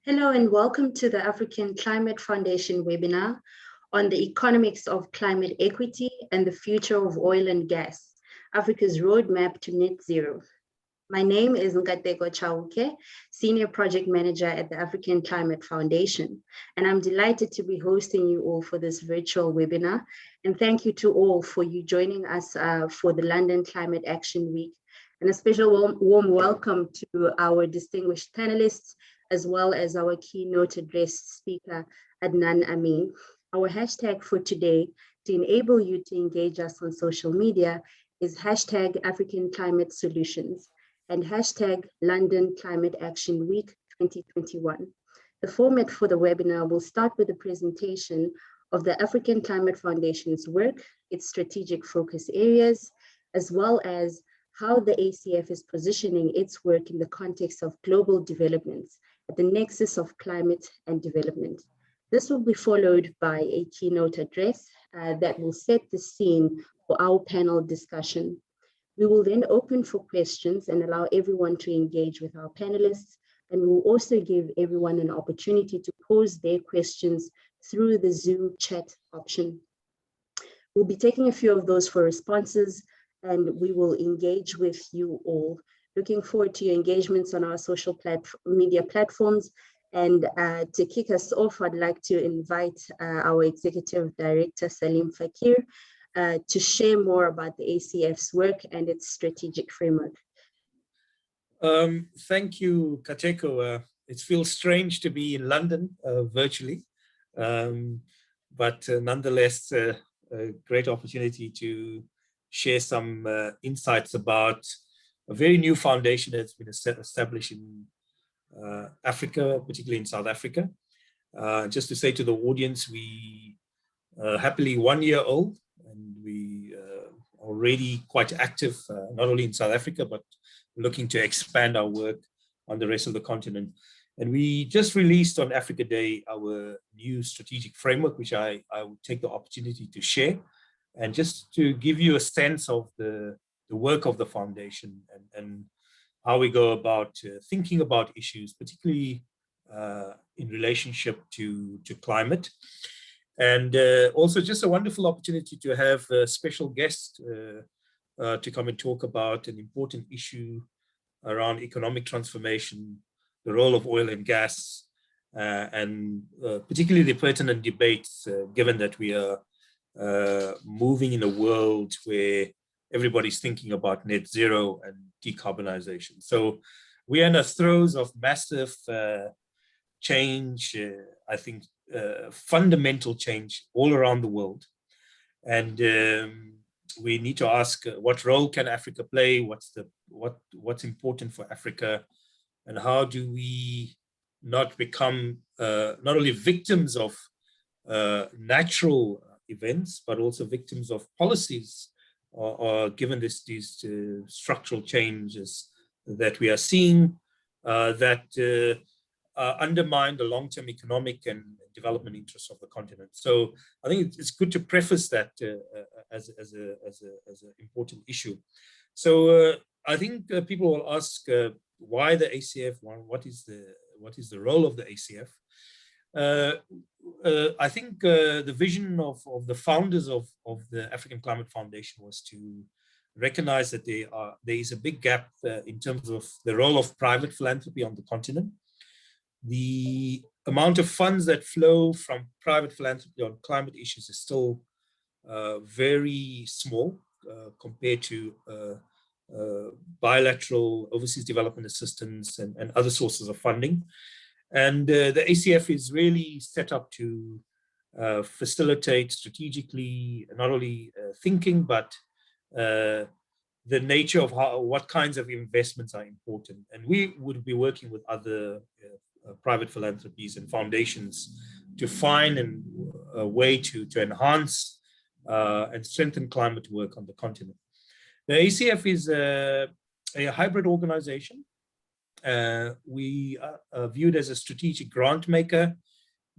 Hello and welcome to the African Climate Foundation webinar on the economics of climate equity and the future of oil and gas, Africa's roadmap to net zero. My name is Nkateko Chauke, Senior Project Manager at the African Climate Foundation, and I'm delighted to be hosting you all for this virtual webinar. And thank you to all for you joining us for the London Climate Action Week. And a special warm welcome to our distinguished panelists, as well as our keynote address speaker, Adnan Amin. Our hashtag for today to enable you to engage us on social media is hashtag African Climate Solutions and hashtag London Climate Action Week 2021. The format for the webinar will start with a presentation of the African Climate Foundation's work, its strategic focus areas, as well as how the ACF is positioning its work in the context of global developments at the nexus of climate and development. This will be followed by a keynote address that will set the scene for our panel discussion. We will then open for questions and allow everyone to engage with our panelists, and we'll also give everyone an opportunity to pose their questions through the Zoom chat option. We'll be taking a few of those for responses, and we will engage with you all. Looking forward to your engagements on our social media platforms. And to kick us off, I'd like to invite our Executive Director, Salim Fakir, to share more about the ACF's work and its strategic framework. Thank you, Kateko. It feels strange to be in London virtually, but nonetheless, a great opportunity to share some insights about a very new foundation that's been established in Africa, particularly in South Africa. Just to say to the audience, we are happily 1 year old, and we are already quite active, not only in South Africa, but looking to expand our work on the rest of the continent. And we just released on Africa Day our new strategic framework, which I would take the opportunity to share. And just to give you a sense of the work of the foundation and how we go about thinking about issues, particularly in relationship to climate. And also just a wonderful opportunity to have a special guest to come and talk about an important issue around economic transformation, the role of oil and gas, and particularly the pertinent debates, given that we are moving in a world where everybody's thinking about net zero and decarbonization. So we are in the throes of massive change, I think fundamental change all around the world. And we need to ask what role can Africa play? What's important for Africa? And how do we not become not only victims of natural events, but also victims of policies, or given these structural changes that we are seeing that undermine the long-term economic and development interests of the continent. So I think it's good to preface that as an important issue. So I think people will ask why the ACF? What is the role of the ACF? I think the vision of the founders of the African Climate Foundation was to recognize that there is a big gap in terms of the role of private philanthropy on the continent. The amount of funds that flow from private philanthropy on climate issues is still very small compared to bilateral overseas development assistance and other sources of funding. And the ACF is really set up to facilitate strategically not only thinking, but the nature of what kinds of investments are important. And we would be working with other private philanthropies and foundations to find a way to enhance and strengthen climate work on the continent. The ACF is a hybrid organization. We are viewed as a strategic grant maker,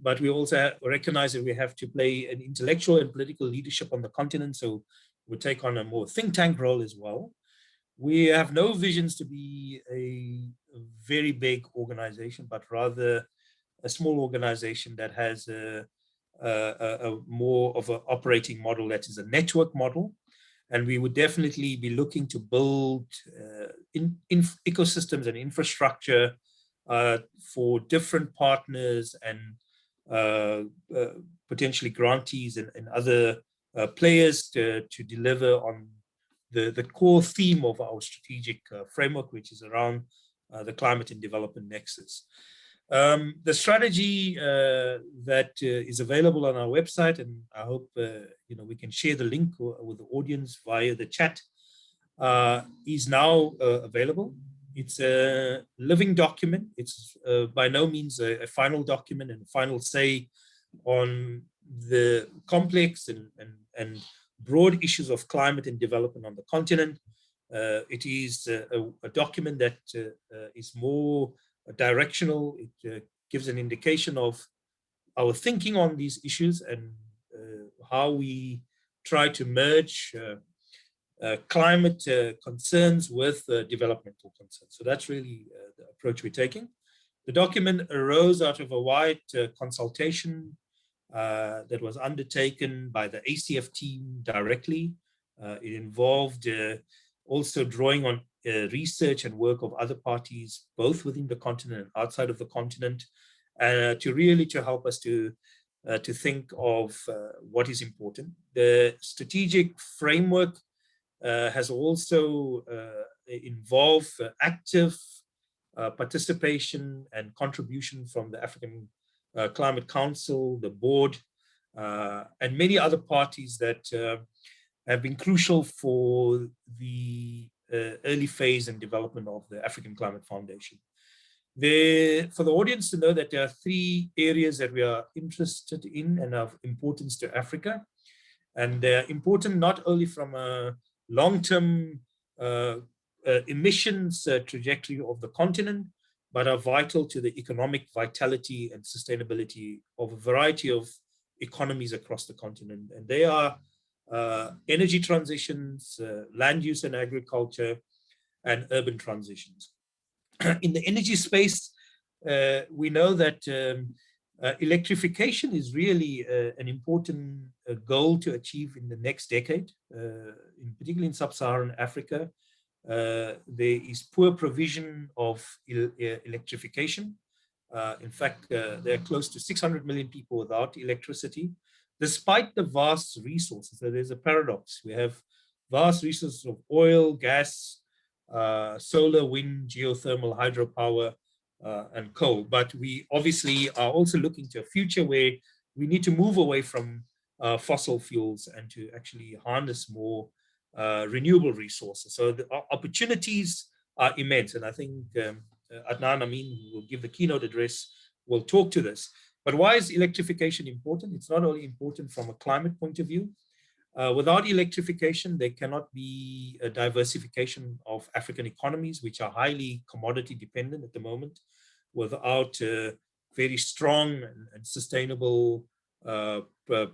but we also recognize that we have to play an intellectual and political leadership on the continent. So we take on a more think tank role as well. We have no visions to be a very big organization, but rather a small organization that has a more of an operating model that is a network model. And we would definitely be looking to build in ecosystems and infrastructure for different partners and potentially grantees and other players to deliver on the core theme of our strategic framework, which is around the climate and development nexus. The strategy that is available on our website, and I hope we can share the link with the audience via the chat, is now available. It's a living document. It's by no means a final document and a final say on the complex and broad issues of climate and development on the continent. It is a document that is more directional. It gives an indication of our thinking on these issues and how we try to merge climate concerns with developmental concerns. So that's really the approach we're taking. The document arose out of a wide consultation that was undertaken by the ACF team directly. It involved also drawing on research and work of other parties, both within the continent and outside of the continent, to help us to think of what is important. The strategic framework has also involved active participation and contribution from the African Climate Council, the board, and many other parties that have been crucial for the early phase and development of the African Climate Foundation. For the audience to know that there are 3 areas that we are interested in and of importance to Africa. And they're important not only from a long-term emissions trajectory of the continent, but are vital to the economic vitality and sustainability of a variety of economies across the continent. And they are energy transitions, land use and agriculture, and urban transitions. In the energy space, we know that electrification is really an important goal to achieve in the next decade, particularly in sub-Saharan Africa. There is poor provision of electrification. In fact, there are close to 600 million people without electricity, despite the vast resources. So there's a paradox. We have vast resources of oil, gas, solar, wind, geothermal, hydropower, and coal. But we obviously are also looking to a future where we need to move away from fossil fuels and to actually harness more renewable resources. So the opportunities are immense. And I think Adnan Amin, who will give the keynote address, will talk to this. But why is electrification important? It's not only important from a climate point of view. Without electrification, there cannot be a diversification of African economies, which are highly commodity dependent at the moment. Without very strong and sustainable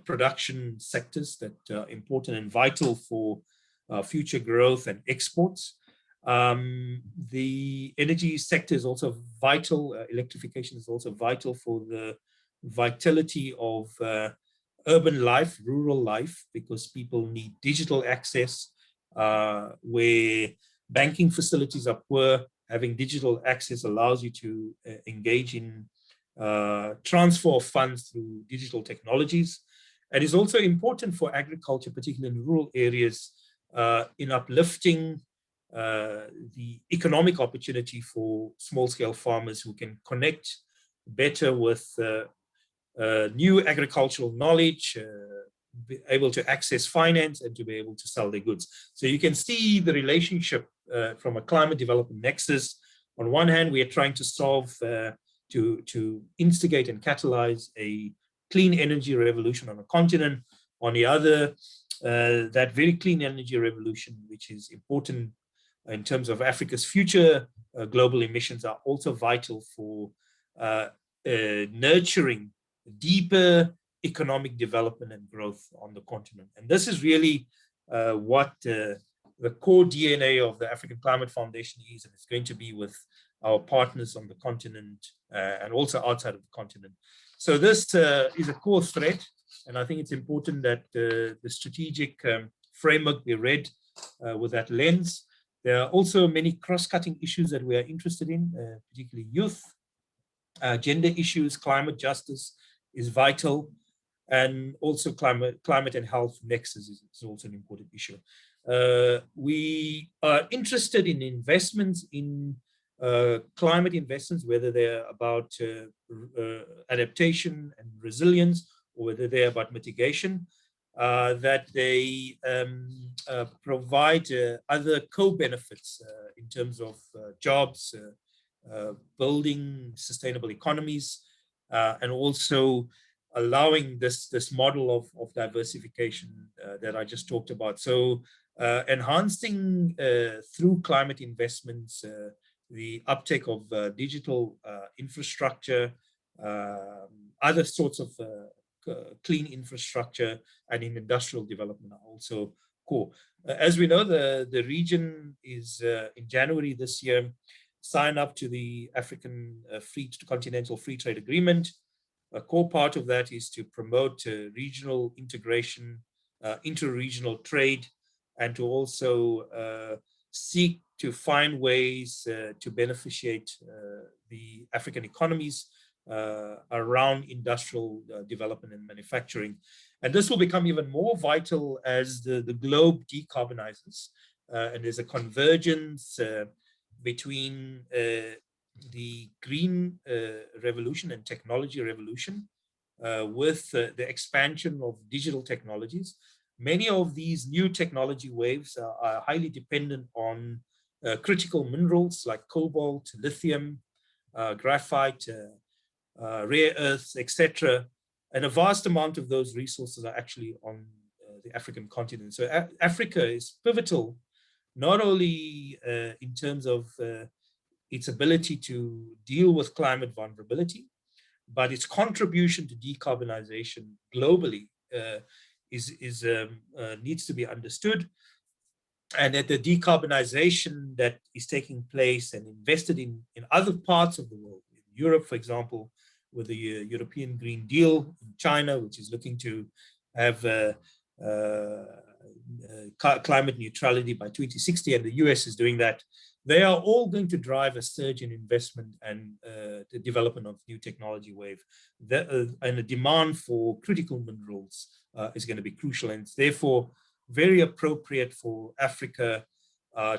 production sectors that are important and vital for future growth and exports. The energy sector is also vital. Electrification is also vital for the vitality of urban life, rural life, because people need digital access. Where banking facilities are poor, having digital access allows you to engage in transfer of funds through digital technologies. And is also important for agriculture, particularly in rural areas, in uplifting the economic opportunity for small-scale farmers who can connect better with new agricultural knowledge, be able to access finance, and to be able to sell their goods. So you can see the relationship from a climate development nexus. On one hand, we are trying to solve, to instigate and catalyze a clean energy revolution on the continent. On the other, that very clean energy revolution, which is important in terms of Africa's future global emissions, are also vital for nurturing deeper economic development and growth on the continent. And this is really what the core DNA of the African Climate Foundation is, and it's going to be with our partners on the continent and also outside of the continent. So this is a core thread, and I think it's important that the strategic framework be read with that lens. There are also many cross-cutting issues that we are interested in, particularly youth, gender issues, climate justice is vital, and also climate and health nexus is also an important issue. We are interested in investments in climate investments, whether they're about adaptation and resilience, or whether they're about mitigation, that they provide other co-benefits in terms of jobs, building sustainable economies, and also allowing this model of diversification that I just talked about. So enhancing through climate investments, the uptake of digital infrastructure, other sorts of clean infrastructure, and in industrial development are also core. As we know, the region is in January this year signed up to the African Continental Free Trade Agreement. A core part of that is to promote regional integration, inter-regional trade, and to also seek to find ways to beneficiate the African economies around industrial development and manufacturing. And this will become even more vital as the globe decarbonizes. And there's a convergence between the green revolution and technology revolution with the expansion of digital technologies. Many of these new technology waves are highly dependent on critical minerals like cobalt, lithium, graphite, rare earths, etc. And a vast amount of those resources are actually on the African continent. So Africa is pivotal, not only in terms of its ability to deal with climate vulnerability, but its contribution to decarbonization globally needs to be understood. And that the decarbonization that is taking place and invested in other parts of the world, in Europe, for example, with the European Green Deal, in China, which is looking to have climate neutrality by 2060, and the US is doing that. They are all going to drive a surge in investment and the development of new technology wave. And the demand for critical minerals is going to be crucial, and it's therefore very appropriate for Africa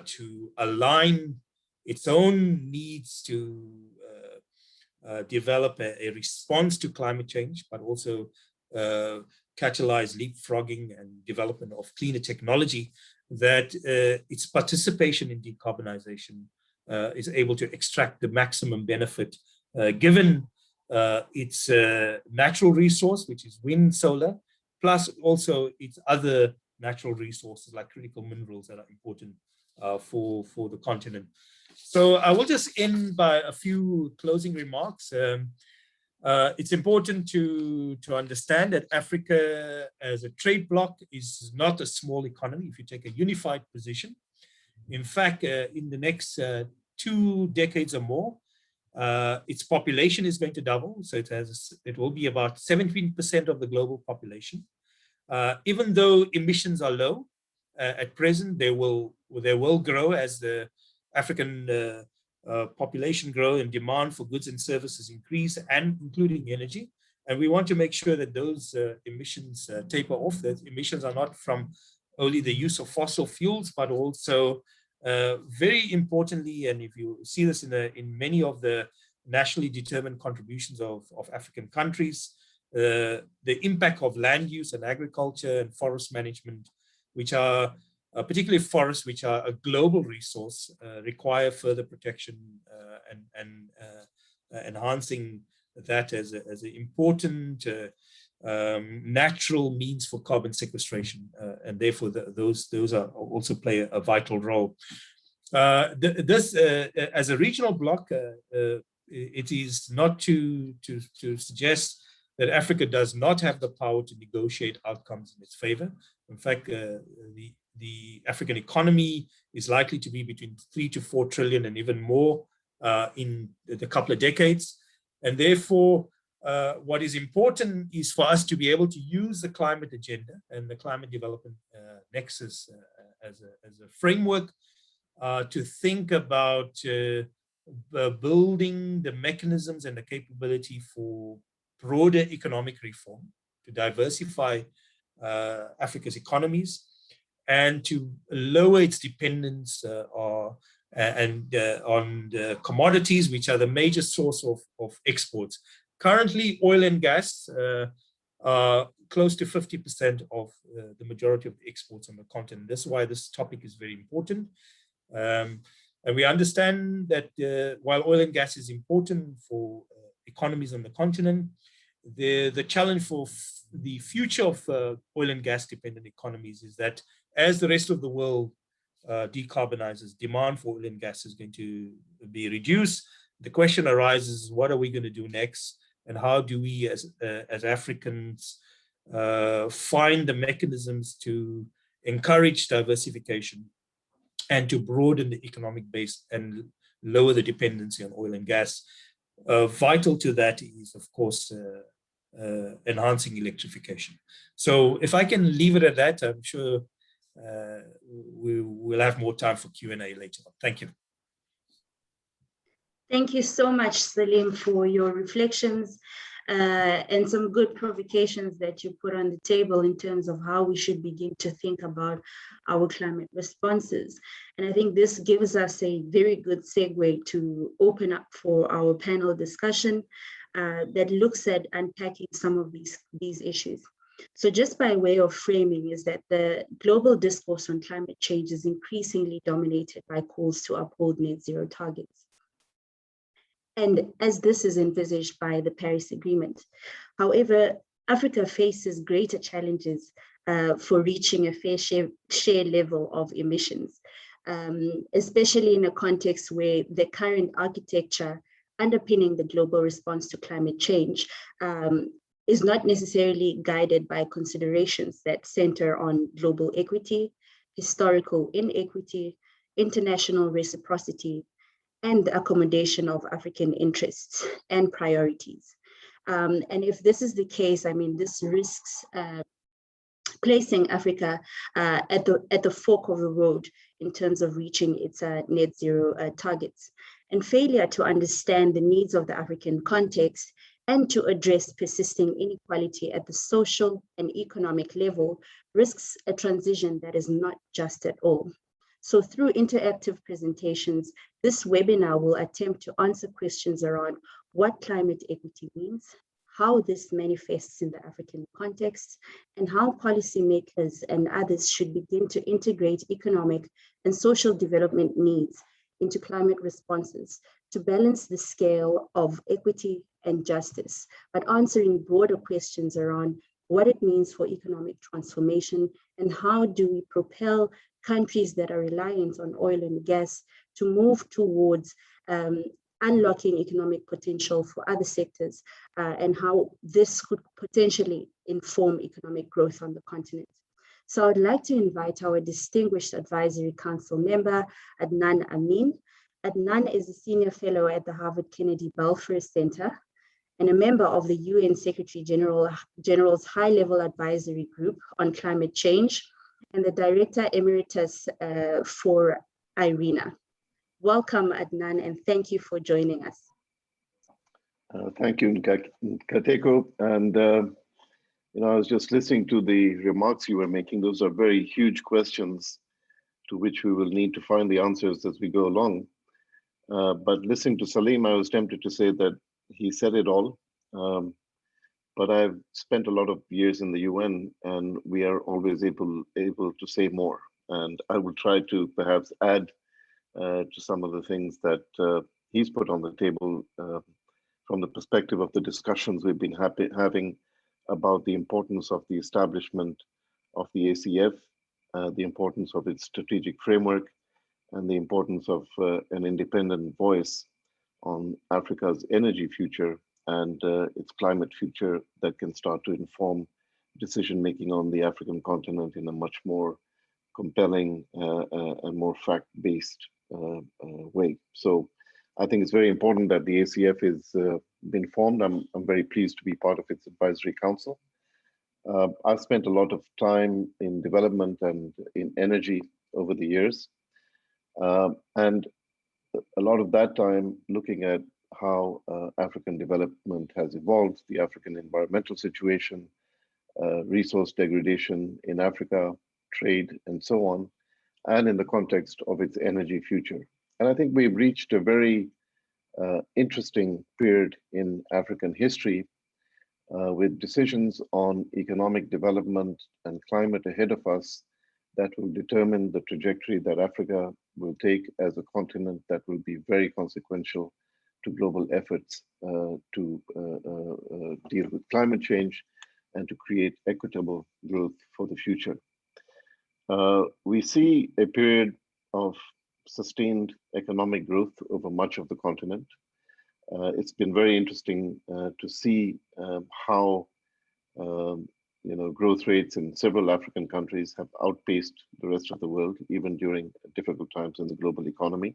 to align its own needs to develop a response to climate change, but also catalyze leapfrogging and development of cleaner technology, that its participation in decarbonization is able to extract the maximum benefit given its natural resource, which is wind, solar, plus also its other natural resources like critical minerals that are important for the continent. So I will just end by a few closing remarks. It's important to understand that Africa as a trade bloc is not a small economy if you take a unified position. In fact, in the next 2 decades or more, its population is going to double. So it will be about 17% of the global population. Even though emissions are low at present, they will grow as the African population grow and demand for goods and services increase, and including energy. And we want to make sure that those emissions taper off. That emissions are not from only the use of fossil fuels, but also very importantly, and if you see this in many of the nationally determined contributions of African countries, the impact of land use and agriculture and forest management, which are particularly forests, which are a global resource, require further protection and enhancing that as an important natural means for carbon sequestration, and therefore those are also play a vital role. This as a regional bloc, it is not to suggest that Africa does not have the power to negotiate outcomes in its favor. In fact, the African economy is likely to be between 3 to 4 trillion and even more in the couple of decades. And therefore, what is important is for us to be able to use the climate agenda and the climate development nexus as a framework to think about building the mechanisms and the capability for broader economic reform, to diversify Africa's economies, and to lower its dependence on the commodities, which are the major source of exports. Currently, oil and gas are close to 50% of the majority of the exports on the continent. That's why this topic is very important. And we understand that while oil and gas is important for economies on the continent, the challenge for the future of oil and gas dependent economies is that as the rest of the world decarbonizes, demand for oil and gas is going to be reduced. The question arises, what are we going to do next? And how do we as Africans find the mechanisms to encourage diversification and to broaden the economic base and lower the dependency on oil and gas? Vital to that is, of course, enhancing electrification. So if I can leave it at that, I'm sure we will have more time for Q&A later on. Thank you. Thank you so much, Salim, for your reflections and some good provocations that you put on the table in terms of how we should begin to think about our climate responses. And I think this gives us a very good segue to open up for our panel discussion that looks at unpacking some of these issues. So just by way of framing is that the global discourse on climate change is increasingly dominated by calls to uphold net zero targets. And as this is envisaged by the Paris Agreement. However, Africa faces greater challenges for reaching a fair share level of emissions, especially in a context where the current architecture underpinning the global response to climate change is not necessarily guided by considerations that center on global equity, historical inequity, international reciprocity, and the accommodation of African interests and priorities. And if this is the case, I mean, this risks placing Africa at the fork of the road in terms of reaching its net zero targets. And failure to understand the needs of the African context and to address persisting inequality at the social and economic level risks a transition that is not just at all. So through interactive presentations, this webinar will attempt to answer questions around what climate equity means, how this manifests in the African context, and how policymakers and others should begin to integrate economic and social development needs into climate responses to balance the scale of equity and justice, but answering broader questions around what it means for economic transformation and how do we propel countries that are reliant on oil and gas to move towards unlocking economic potential for other sectors and how this could potentially inform economic growth on the continent. So I'd like to invite our distinguished advisory council member, Adnan Amin. Adnan is a senior fellow at the Harvard Kennedy Balfour Center and a member of the UN Secretary General's High-Level Advisory Group on Climate Change and the Director Emeritus for IRENA. Welcome, Adnan, and thank you for joining us. Thank you, Nkateko. And I was just listening to the remarks you were making. Those are very huge questions to which we will need to find the answers as we go along. But listening to Salim, I was tempted to say that he said it all. But I've spent a lot of years in the UN, and we are always able to say more. And I will try to perhaps add to some of the things that he's put on the table from the perspective of the discussions we've been having about the importance of the establishment of the ACF, the importance of its strategic framework, and the importance of an independent voice on Africa's energy future and its climate future that can start to inform decision-making on the African continent in a much more compelling and more fact-based way. So I think it's very important that the ACF is been formed. I'm very pleased to be part of its advisory council. I've spent a lot of time in development and in energy over the years. And a lot of that time looking at how African development has evolved, the African environmental situation, resource degradation in Africa, trade, and so on, and in the context of its energy future. And I think we've reached a very interesting period in African history with decisions on economic development and climate ahead of us that will determine the trajectory that Africa will take as a continent that will be very consequential to global efforts to deal with climate change and to create equitable growth for the future. We see a period of sustained economic growth over much of the continent. It's been very interesting to see how growth rates in several African countries have outpaced the rest of the world, even during difficult times in the global economy.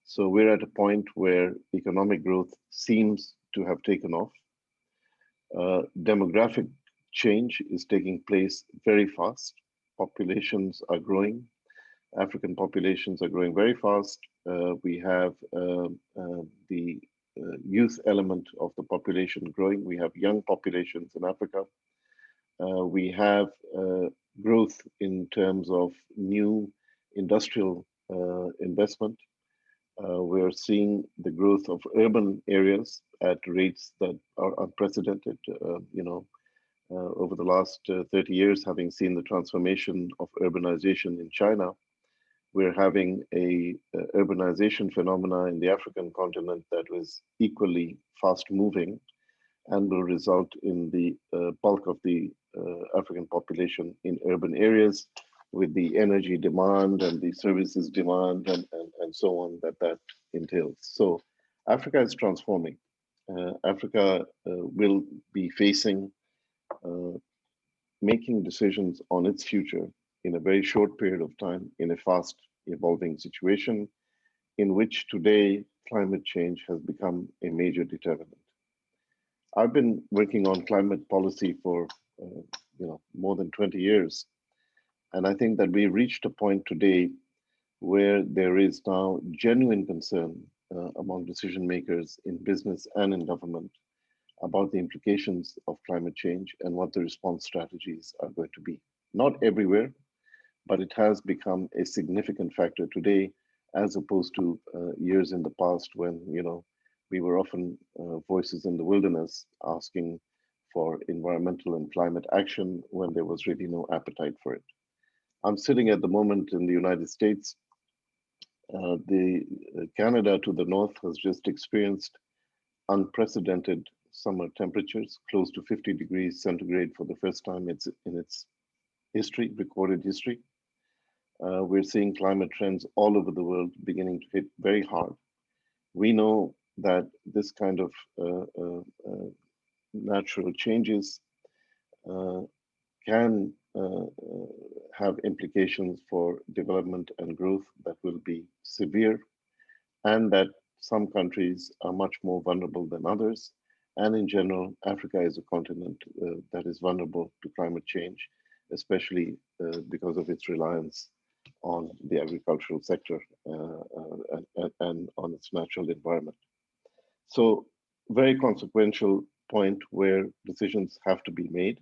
So we're at a point where economic growth seems to have taken off. Demographic change is taking place very fast. Populations are growing. African populations are growing very fast. We have the youth element of the population growing. We have young populations in Africa. We have growth in terms of new industrial investment. We're seeing the growth of urban areas at rates that are unprecedented. Over the last 30 years, having seen the transformation of urbanization in China, we're having a urbanization phenomena in the African continent that was equally fast moving and will result in the bulk of the African population in urban areas with the energy demand and the services demand and so on that entails. So Africa is transforming. Africa will be facing making decisions on its future in a very short period of time in a fast evolving situation in which today climate change has become a major determinant. I've been working on climate policy for more than 20 years. And I think that we reached a point today where there is now genuine concern among decision makers in business and in government about the implications of climate change and what the response strategies are going to be. Not everywhere, but it has become a significant factor today, as opposed to years in the past when we were often voices in the wilderness asking for environmental and climate action when there was really no appetite for it. I'm sitting at the moment in the United States. Canada to the north has just experienced unprecedented summer temperatures, close to 50 degrees centigrade for the first time in its history, recorded history. We're seeing climate trends all over the world beginning to hit very hard. We know that this kind of natural changes can have implications for development and growth that will be severe, and that some countries are much more vulnerable than others. And in general, Africa is a continent that is vulnerable to climate change, especially because of its reliance on the agricultural sector and on its natural environment. So very consequential point where decisions have to be made.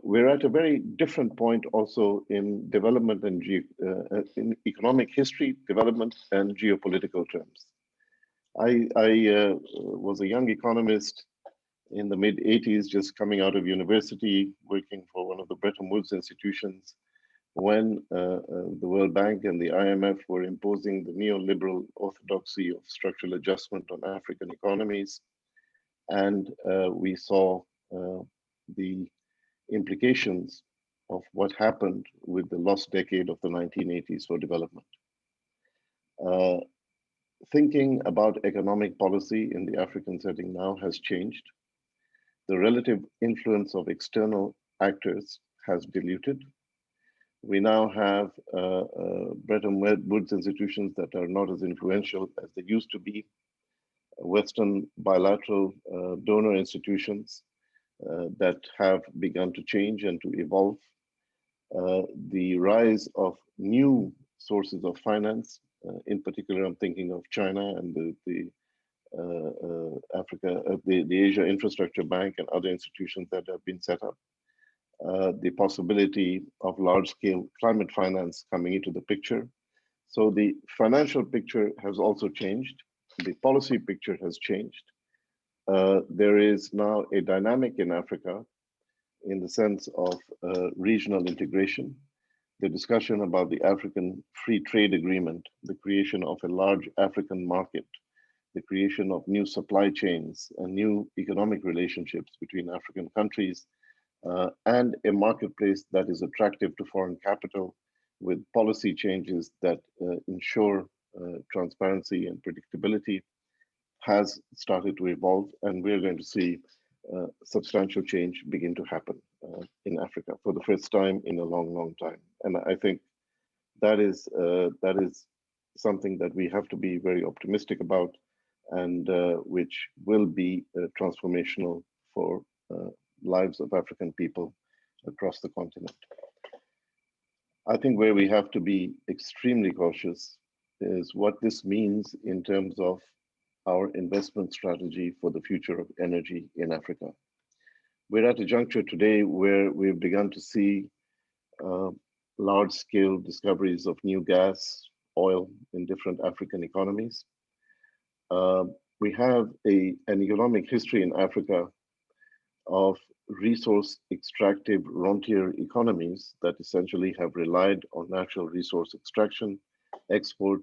We're at a very different point also in development and in economic history, development and geopolitical terms. I was a young economist in the mid 80s, just coming out of university, working for one of the Bretton Woods institutions when the World Bank and the IMF were imposing the neoliberal orthodoxy of structural adjustment on African economies. And we saw the implications of what happened with the lost decade of the 1980s for development. Thinking about economic policy in the African setting now has changed. The relative influence of external actors has diluted. We now have Bretton Woods institutions that are not as influential as they used to be, Western bilateral donor institutions that have begun to change and to evolve. The rise of new sources of finance, in particular, I'm thinking of China and the Asia Infrastructure Bank and other institutions that have been set up. The possibility of large-scale climate finance coming into the picture. So the financial picture has also changed. The policy picture has changed. There is now a dynamic in Africa in the sense of regional integration. The discussion about the African Free Trade Agreement, the creation of a large African market, the creation of new supply chains and new economic relationships between African countries, and a marketplace that is attractive to foreign capital with policy changes that ensure transparency and predictability has started to evolve, and we're going to see substantial change begin to happen in Africa for the first time in a long, long time. And I think that is something that we have to be very optimistic about, and which will be transformational for lives of African people across the continent. I think where we have to be extremely cautious is what this means in terms of our investment strategy for the future of energy in Africa. We're at a juncture today where we've begun to see large-scale discoveries of new gas, oil in different African economies. We have an economic history in Africa of resource extractive frontier economies that essentially have relied on natural resource extraction, export,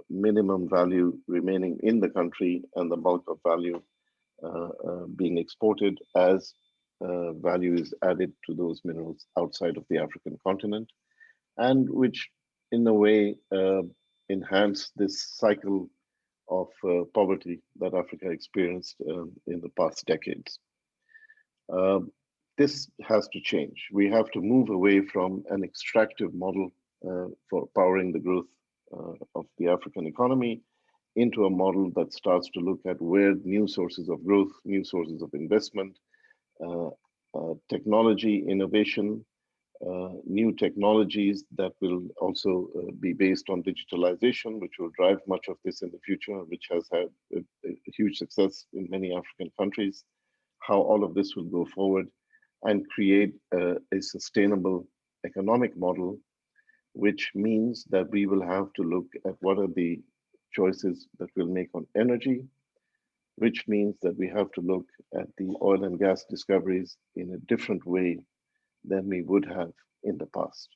minimum value remaining in the country, and the bulk of value being exported as value is added to those minerals outside of the African continent, and which in a way enhance this cycle of poverty that Africa experienced in the past decades. This has to change. We have to move away from an extractive model for powering the growth of the African economy into a model that starts to look at where new sources of growth, new sources of investment, technology innovation, new technologies that will also be based on digitalization, which will drive much of this in the future, which has had a huge success in many African countries, how all of this will go forward and create a sustainable economic model, which means that we will have to look at what are the choices that we'll make on energy, which means that we have to look at the oil and gas discoveries in a different way than we would have in the past.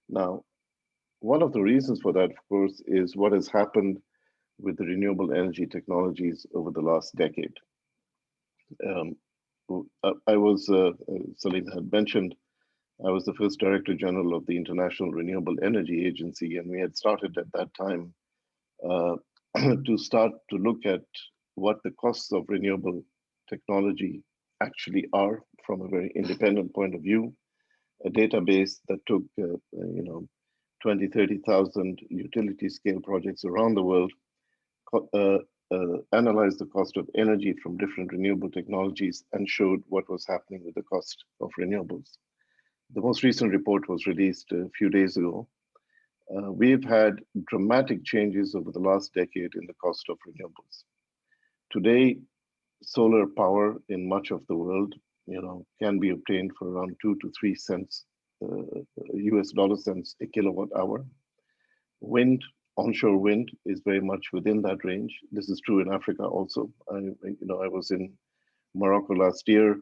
Now, one of the reasons for that, of course, is what has happened with the renewable energy technologies over the last decade. Salim had mentioned, I was the first Director General of the International Renewable Energy Agency, and we had started at that time to start to look at what the costs of renewable technology actually are from a very independent point of view, a database that took 20, 30,000 utility scale projects around the world, analyzed the cost of energy from different renewable technologies and showed what was happening with the cost of renewables. The most recent report was released a few days ago. We've had dramatic changes over the last decade in the cost of renewables. Today, solar power in much of the world, can be obtained for around 2 to 3 cents, US dollar cents a kilowatt hour. Wind, onshore wind is very much within that range. This is true in Africa also. I was in Morocco last year,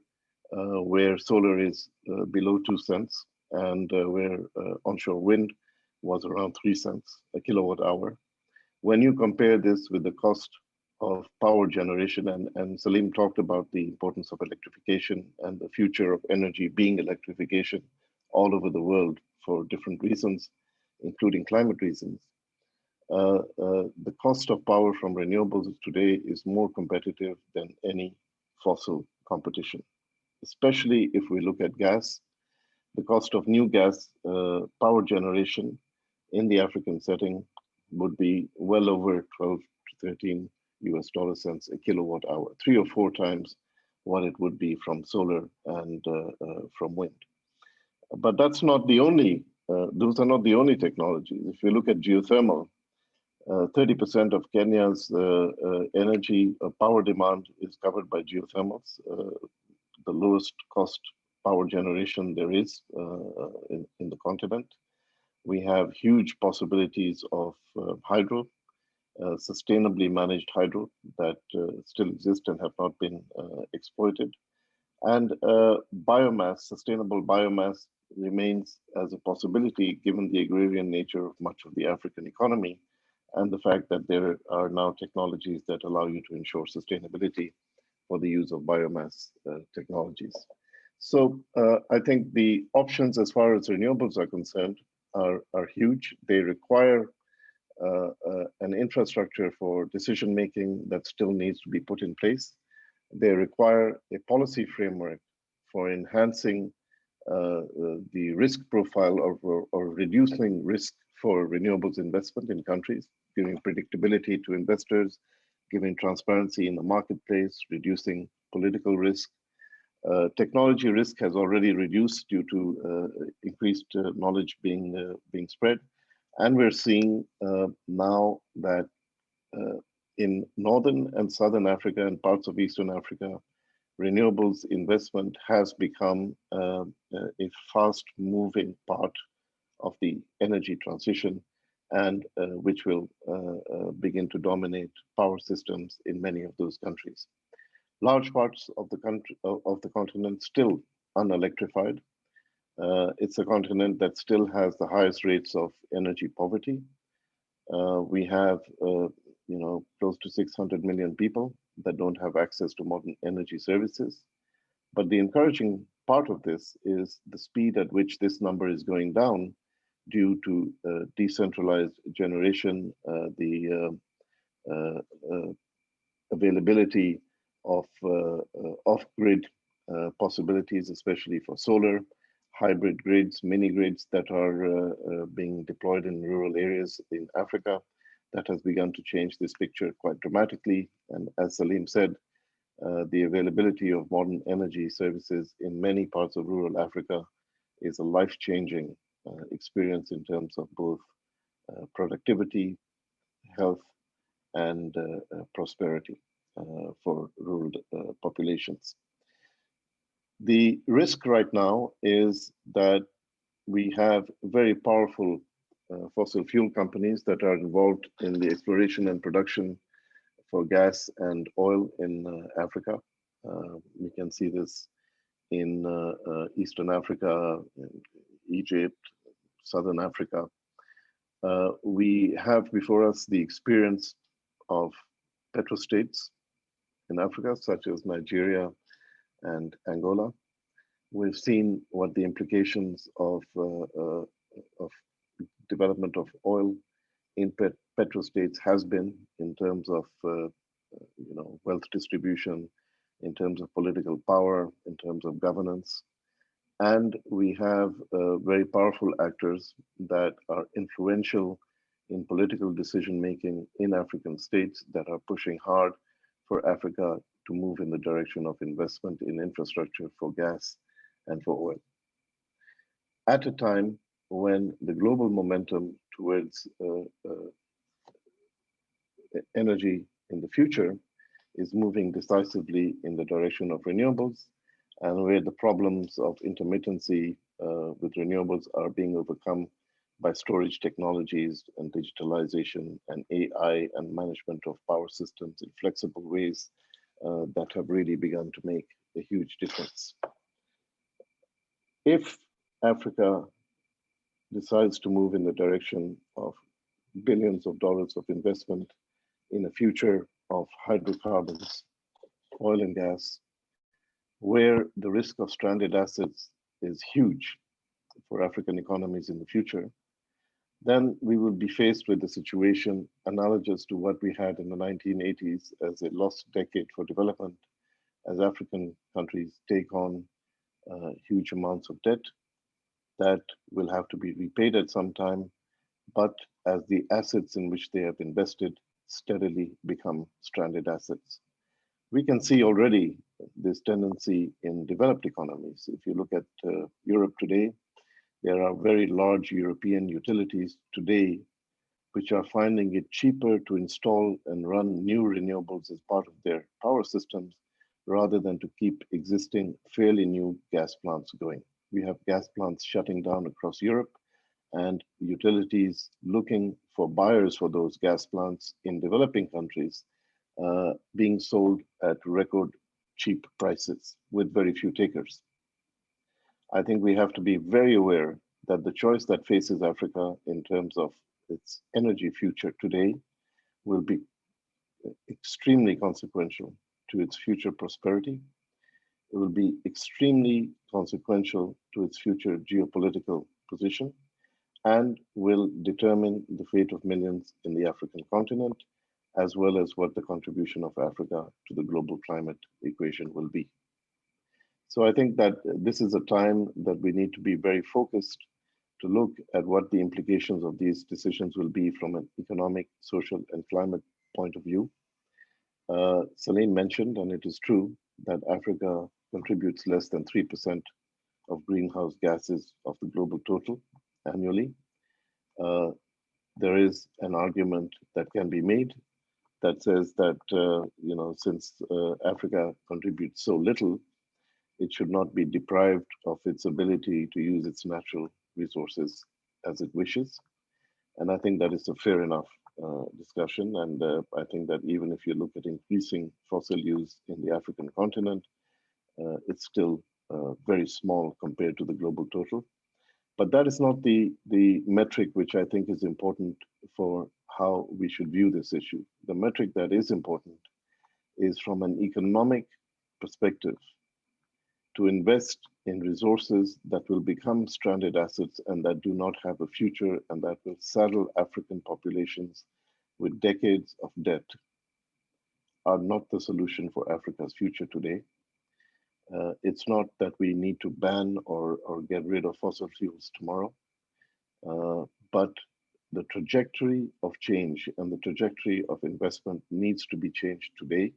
where solar is below 2 cents and where onshore wind was around 3 cents a kilowatt hour. When you compare this with the cost of power generation, and Salim talked about the importance of electrification and the future of energy being electrification all over the world for different reasons, including climate reasons. The cost of power from renewables today is more competitive than any fossil competition, especially if we look at gas. the cost of new gas power generation in the African setting would be well over 12 to 13 US cents a kilowatt hour, 3 or 4 times what it would be from solar and from wind. But that's not the only, those are not the only technologies. If you look at geothermal, 30% of Kenya's energy power demand is covered by geothermals, the lowest cost power generation there is in the continent. We have huge possibilities of hydro, sustainably managed hydro that still exist and have not been exploited. And biomass, sustainable biomass remains as a possibility given the agrarian nature of much of the African economy and the fact that there are now technologies that allow you to ensure sustainability for the use of biomass technologies. So I think the options as far as renewables are concerned are huge. They require an infrastructure for decision making that still needs to be put in place. They require a policy framework for enhancing the risk profile or reducing risk for renewables investment in countries, giving predictability to investors, giving transparency in the marketplace, reducing political risk. Technology risk has already reduced due to increased knowledge being spread. And we're seeing now that in Northern and Southern Africa and parts of Eastern Africa, renewables investment has become a fast-moving part of the energy transition and which will begin to dominate power systems in many of those countries. Large parts of the continent still unelectrified. It's a continent that still has the highest rates of energy poverty. We have close to 600 million people that don't have access to modern energy services. But the encouraging part of this is the speed at which this number is going down due to decentralized generation, the availability of off-grid possibilities, especially for solar, hybrid grids, mini grids that are being deployed in rural areas in Africa. That has begun to change this picture quite dramatically. And as Salim said, the availability of modern energy services in many parts of rural Africa is a life-changing experience in terms of both productivity, health, and prosperity for rural populations. The risk right now is that we have very powerful fossil fuel companies that are involved in the exploration and production for gas and oil in Africa. We can see this in Eastern Africa, Egypt, Southern Africa. We have before us the experience of petrostates in Africa, such as Nigeria and Angola. We've seen what the implications of development of oil in petrostates has been in terms of wealth distribution, in terms of political power, in terms of governance. And we have very powerful actors that are influential in political decision-making in African states that are pushing hard for Africa to move in the direction of investment in infrastructure for gas and for oil. At a time when the global momentum towards energy in the future is moving decisively in the direction of renewables, and where the problems of intermittency with renewables are being overcome by storage technologies and digitalization and AI and management of power systems in flexible ways that have really begun to make a huge difference. If Africa decides to move in the direction of billions of dollars of investment in a future of hydrocarbons, oil and gas, where the risk of stranded assets is huge for African economies in the future, then we will be faced with a situation analogous to what we had in the 1980s as a lost decade for development, as African countries take on huge amounts of debt, that will have to be repaid at some time, but as the assets in which they have invested steadily become stranded assets. We can see already this tendency in developed economies. If you look at Europe today, there are very large European utilities today which are finding it cheaper to install and run new renewables as part of their power systems rather than to keep existing fairly new gas plants going. We have gas plants shutting down across Europe and utilities looking for buyers for those gas plants in developing countries being sold at record cheap prices with very few takers. I think we have to be very aware that the choice that faces Africa in terms of its energy future today will be extremely consequential to its future prosperity. It will be extremely consequential to its future geopolitical position and will determine the fate of millions in the African continent, as well as what the contribution of Africa to the global climate equation will be. So I think that this is a time that we need to be very focused to look at what the implications of these decisions will be from an economic, social, and climate point of view. Salim mentioned, and it is true, that Africa contributes less than 3% of greenhouse gases of the global total annually. There is an argument that can be made that says that since Africa contributes so little, it should not be deprived of its ability to use its natural resources as it wishes. And I think that is a fair enough discussion. And I think that even if you look at increasing fossil use in the African continent, it's still very small compared to the global total. But that is not the metric which I think is important for how we should view this issue. The metric that is important is from an economic perspective, to invest in resources that will become stranded assets and that do not have a future and that will saddle African populations with decades of debt are not the solution for Africa's future today. It's not that we need to ban or get rid of fossil fuels tomorrow, but the trajectory of change and the trajectory of investment needs to be changed today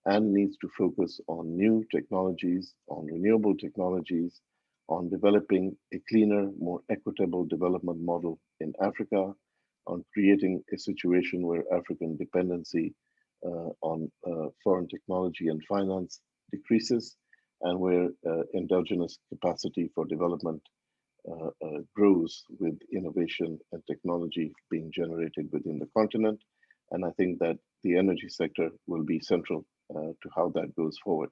and needs to focus on new technologies, on renewable technologies, on developing a cleaner, more equitable development model in Africa, on creating a situation where African dependency on foreign technology and finance decreases, and where endogenous capacity for development grows with innovation and technology being generated within the continent. And I think that the energy sector will be central to how that goes forward.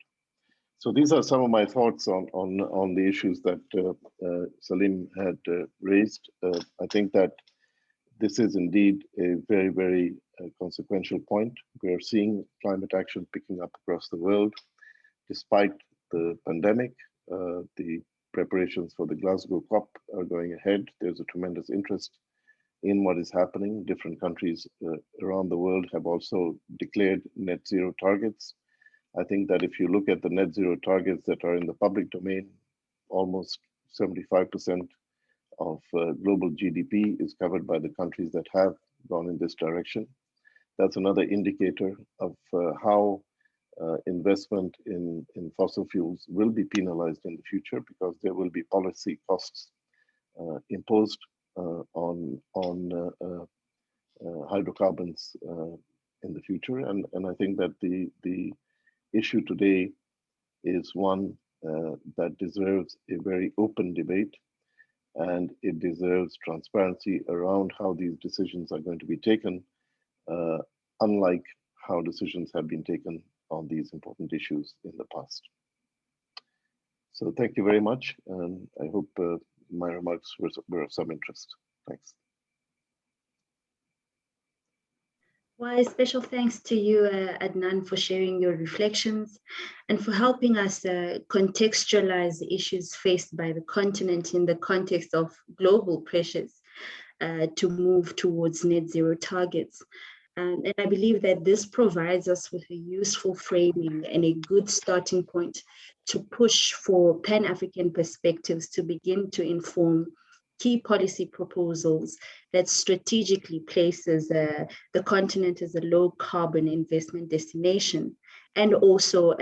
So these are some of my thoughts on the issues that Salim had raised. I think that this is indeed a very, very consequential point. We are seeing climate action picking up across the world. Despite the pandemic, the preparations for the Glasgow COP are going ahead. There's a tremendous interest in what is happening. Different countries around the world have also declared net zero targets. I think that if you look at the net zero targets that are in the public domain, almost 75% of global GDP is covered by the countries that have gone in this direction. That's another indicator of how investment in fossil fuels will be penalized in the future, because there will be policy costs imposed on hydrocarbons in the future. And I think that the issue today is one that deserves a very open debate, and it deserves transparency around how these decisions are going to be taken, unlike how decisions have been taken on these important issues in the past. So thank you very much, and I hope my remarks were of some interest. Thanks. Well, special thanks to you, Adnan, for sharing your reflections and for helping us contextualize the issues faced by the continent in the context of global pressures to move towards net zero targets. And I believe that this provides us with a useful framing and a good starting point to push for Pan-African perspectives to begin to inform key policy proposals that strategically places the continent as a low carbon investment destination, and also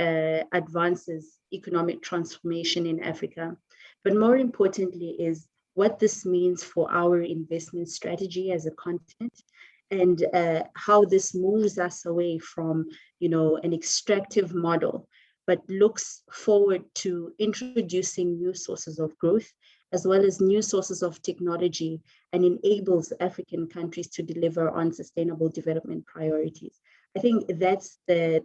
advances economic transformation in Africa. But more importantly is what this means for our investment strategy as a continent, and how this moves us away from, an extractive model, but looks forward to introducing new sources of growth, as well as new sources of technology, and enables African countries to deliver on sustainable development priorities. I think that's the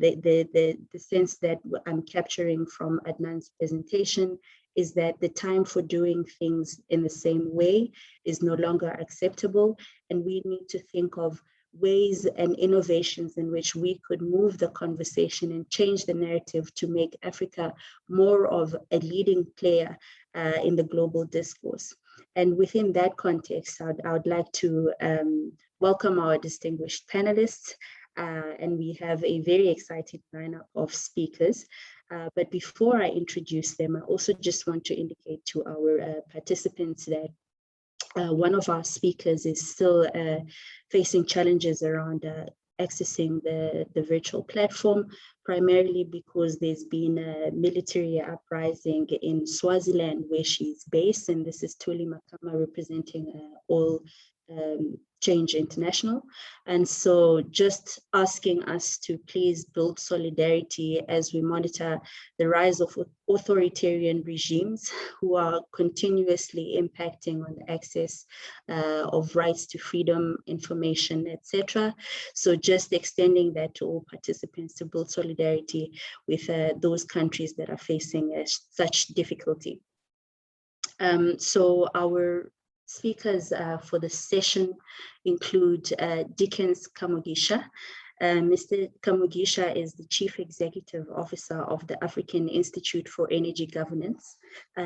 sense that I'm capturing from Adnan's presentation, is that the time for doing things in the same way is no longer acceptable, and we need to think of ways and innovations in which we could move the conversation and change the narrative to make Africa more of a leading player in the global discourse. And within that context, I would like to welcome our distinguished panelists, and we have a very exciting lineup of speakers. But before I introduce them, I also just want to indicate to our participants that one of our speakers is still facing challenges around accessing the virtual platform, primarily because there's been a military uprising in Swaziland where she's based, and this is Tuli Makama representing All Change International. And so just asking us to please build solidarity as we monitor the rise of authoritarian regimes who are continuously impacting on the access of rights to freedom, information, etc. So just extending that to all participants to build solidarity with those countries that are facing such difficulty. So our speakers for the session include Dickens Kamugisha. Mr. Kamugisha is the Chief Executive Officer of the African Institute for Energy Governance.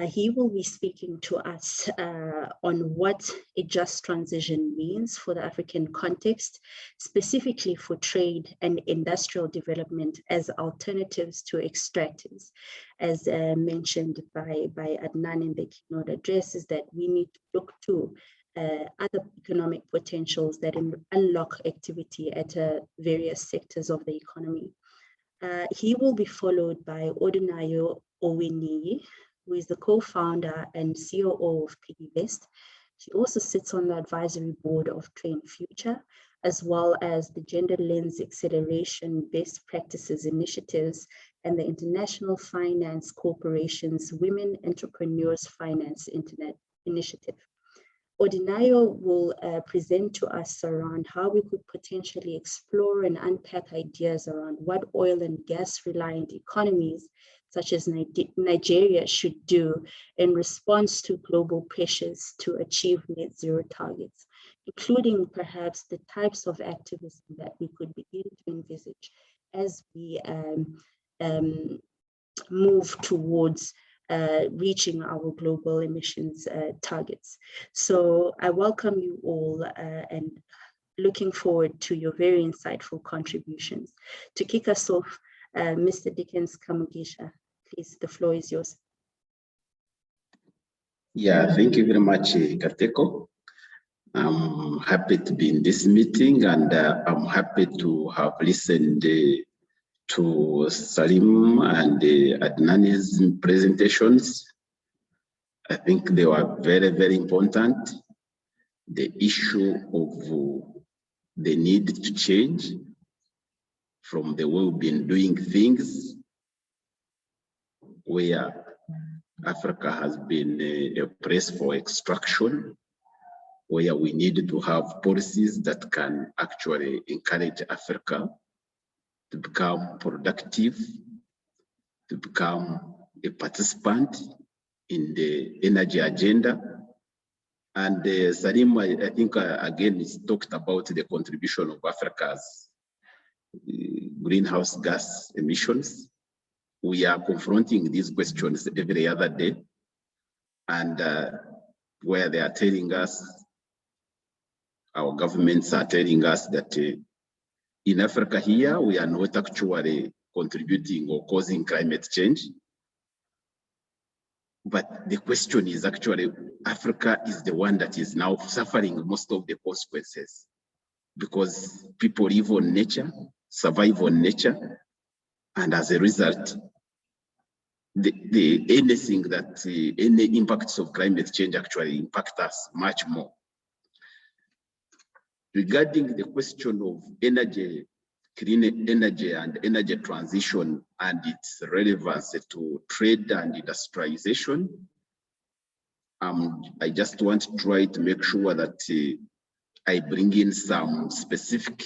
He will be speaking to us on what a just transition means for the African context, specifically for trade and industrial development as alternatives to extractives. As mentioned by Adnan in the keynote address, is that we need to look to other economic potentials that unlock activity at various sectors of the economy. He will be followed by Odunayo Owiniyi, who is the co-founder and COO of PiggyVest. She also sits on the advisory board of Train Future, as well as the Gender Lens Acceleration Best Practices Initiatives and the International Finance Corporation's Women Entrepreneurs Finance Internet Initiative. Odinayo will present to us around how we could potentially explore and unpack ideas around what oil and gas reliant economies such as Nigeria should do in response to global pressures to achieve net zero targets, including perhaps the types of activism that we could begin to envisage as we move towards reaching our global emissions targets. So I welcome you all and looking forward to your very insightful contributions. To kick us off, Mr. Dickens Kamugisha, please, the floor is yours. Yeah, thank you very much, Kateko. I'm happy to be in this meeting, and I'm happy to have listened to Salim and Adnani's presentations. I think they were very, very important. The issue of the need to change from the way we've been doing things, where Africa has been a place for extraction, where we need to have policies that can actually encourage Africa to become productive, to become a participant in the energy agenda. And Salim, I think, again, he's talked about the contribution of Africa's greenhouse gas emissions. We are confronting these questions every other day, and where they are telling us, our governments are telling us that in Africa here, we are not actually contributing or causing climate change. But the question is actually, Africa is the one that is now suffering most of the consequences, because people live on nature, survive on nature, and as a result, anything that any impacts of climate change actually impact us much more. Regarding the question of energy, clean energy and energy transition and its relevance to trade and industrialization, I just want to try to make sure that I bring in some specific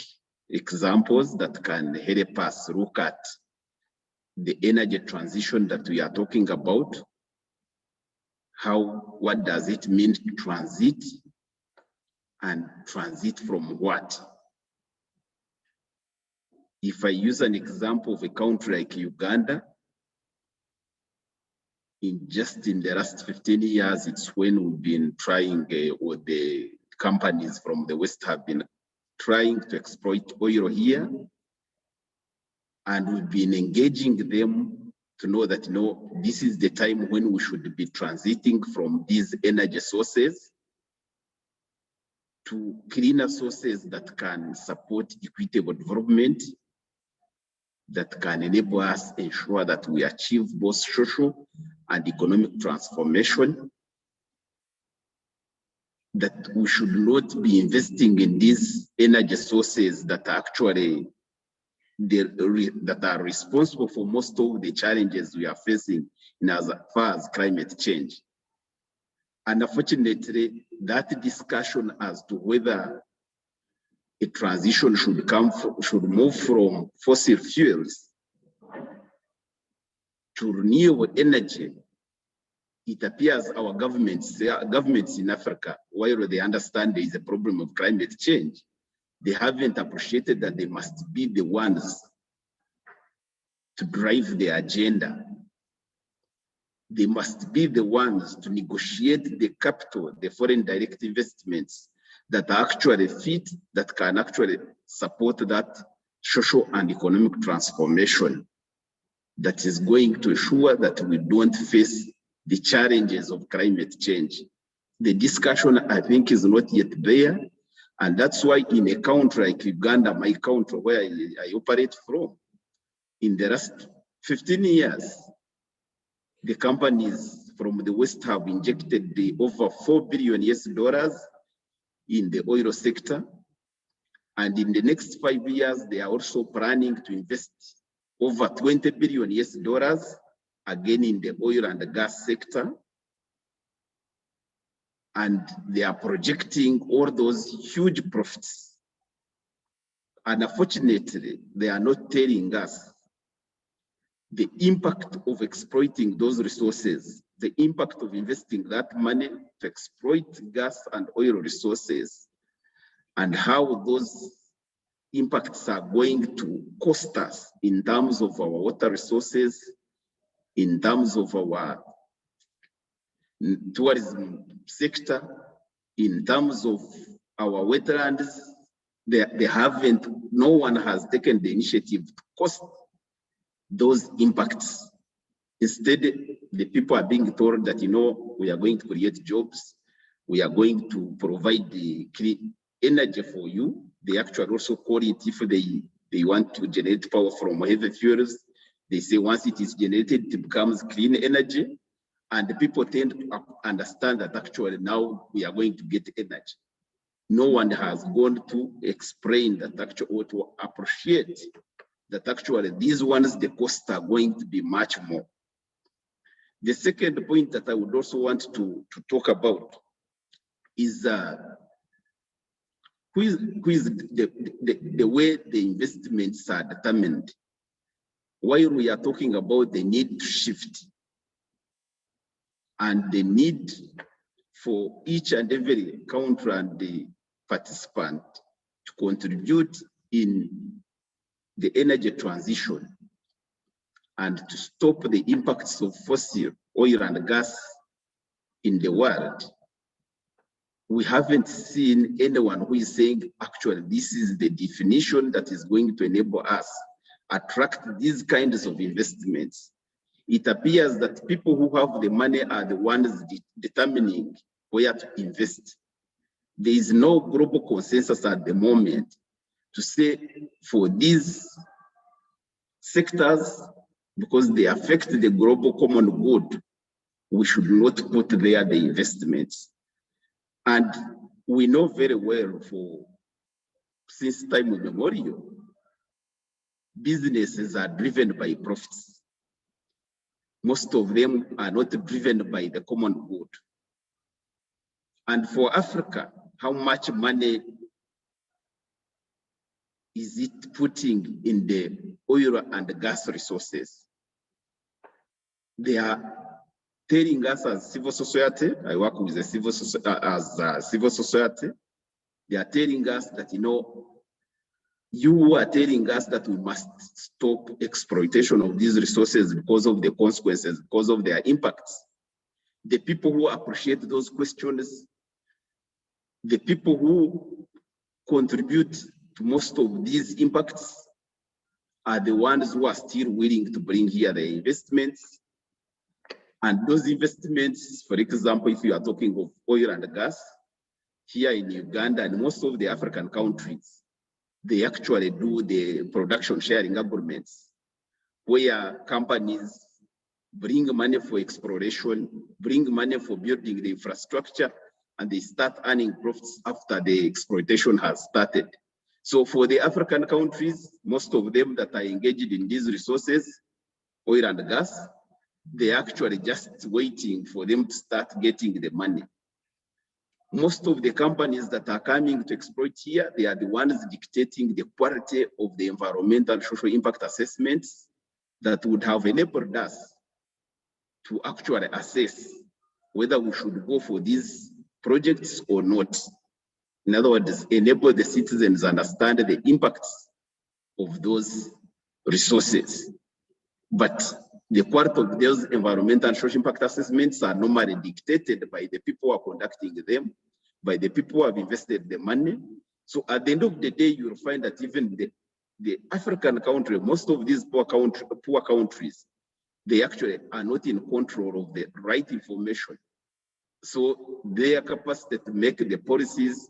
examples that can help us look at the energy transition that we are talking about. What does it mean to transit, and transit from what? If I use an example of a country like Uganda, just in the last 15 years, it's when we've been trying, or the companies from the West have been trying to exploit oil here. And we've been engaging them to know that, this is the time when we should be transiting from these energy sources to cleaner sources that can support equitable development, that can enable us ensure that we achieve both social and economic transformation, that we should not be investing in these energy sources that are actually that are responsible for most of the challenges we are facing in as far as climate change. And unfortunately, that discussion as to whether a transition should move from fossil fuels to renewable energy, it appears our governments in Africa, while they understand there is a problem of climate change, they haven't appreciated that they must be the ones to drive the agenda. They must be the ones to negotiate the capital, the foreign direct investments that are actually fit, that can actually support that social and economic transformation that is going to ensure that we don't face the challenges of climate change. The discussion, I think, is not yet there. And that's why in a country like Uganda, my country where I operate from, in the last 15 years, the companies from the West have injected over $4 billion in the oil sector. And in the next 5 years, they are also planning to invest over $20 billion again in the oil and the gas sector. And they are projecting all those huge profits. And unfortunately, they are not telling us the impact of exploiting those resources, the impact of investing that money to exploit gas and oil resources, and how those impacts are going to cost us in terms of our water resources, in terms of our tourism sector, in terms of our wetlands. No one has taken the initiative to cost those impacts. Instead, the people are being told that, we are going to create jobs, we are going to provide the clean energy for you. They actually also call it, if they want to generate power from heavy fuels, they say once it is generated, it becomes clean energy. And the people tend to understand that actually now we are going to get energy. No one has gone to explain that actually, or to appreciate that actually these ones, the costs are going to be much more. The second point that I would also want to talk about is who is the way the investments are determined. While we are talking about the need to shift and the need for each and every country and the participant to contribute in the energy transition and to stop the impacts of fossil oil and gas in the world, we haven't seen anyone who is saying, actually, this is the definition that is going to enable us attract these kinds of investments. It appears that people who have the money are the ones determining where to invest. There is no global consensus at the moment to say for these sectors, because they affect the global common good, we should not put there the investments. And we know very well since time immemorial, businesses are driven by profits. Most of them are not driven by the common good. And for Africa, how much money is it putting in the oil and gas resources? They are telling us as civil society, I work with the civil society, they are telling us that, you are telling us that we must stop exploitation of these resources because of the consequences, because of their impacts. The people who appreciate those questions, the people who contribute to most of these impacts are the ones who are still willing to bring here the investments. And those investments, for example, if you are talking of oil and gas, here in Uganda and most of the African countries, they actually do the production sharing agreements, where companies bring money for exploration, bring money for building the infrastructure, and they start earning profits after the exploitation has started. So for the African countries, most of them that are engaged in these resources, oil and gas, they're actually just waiting for them to start getting the money. Most of the companies that are coming to exploit here, they are the ones dictating the quality of the environmental and social impact assessments that would have enabled us to actually assess whether we should go for these projects or not. In other words, enable the citizens to understand the impacts of those resources. But the quality of those environmental and social impact assessments are normally dictated by the people who are conducting them, by the people who have invested the money. So at the end of the day, you'll find that even the African country, most of these poor countries, they actually are not in control of the right information. So their capacity to make the policies,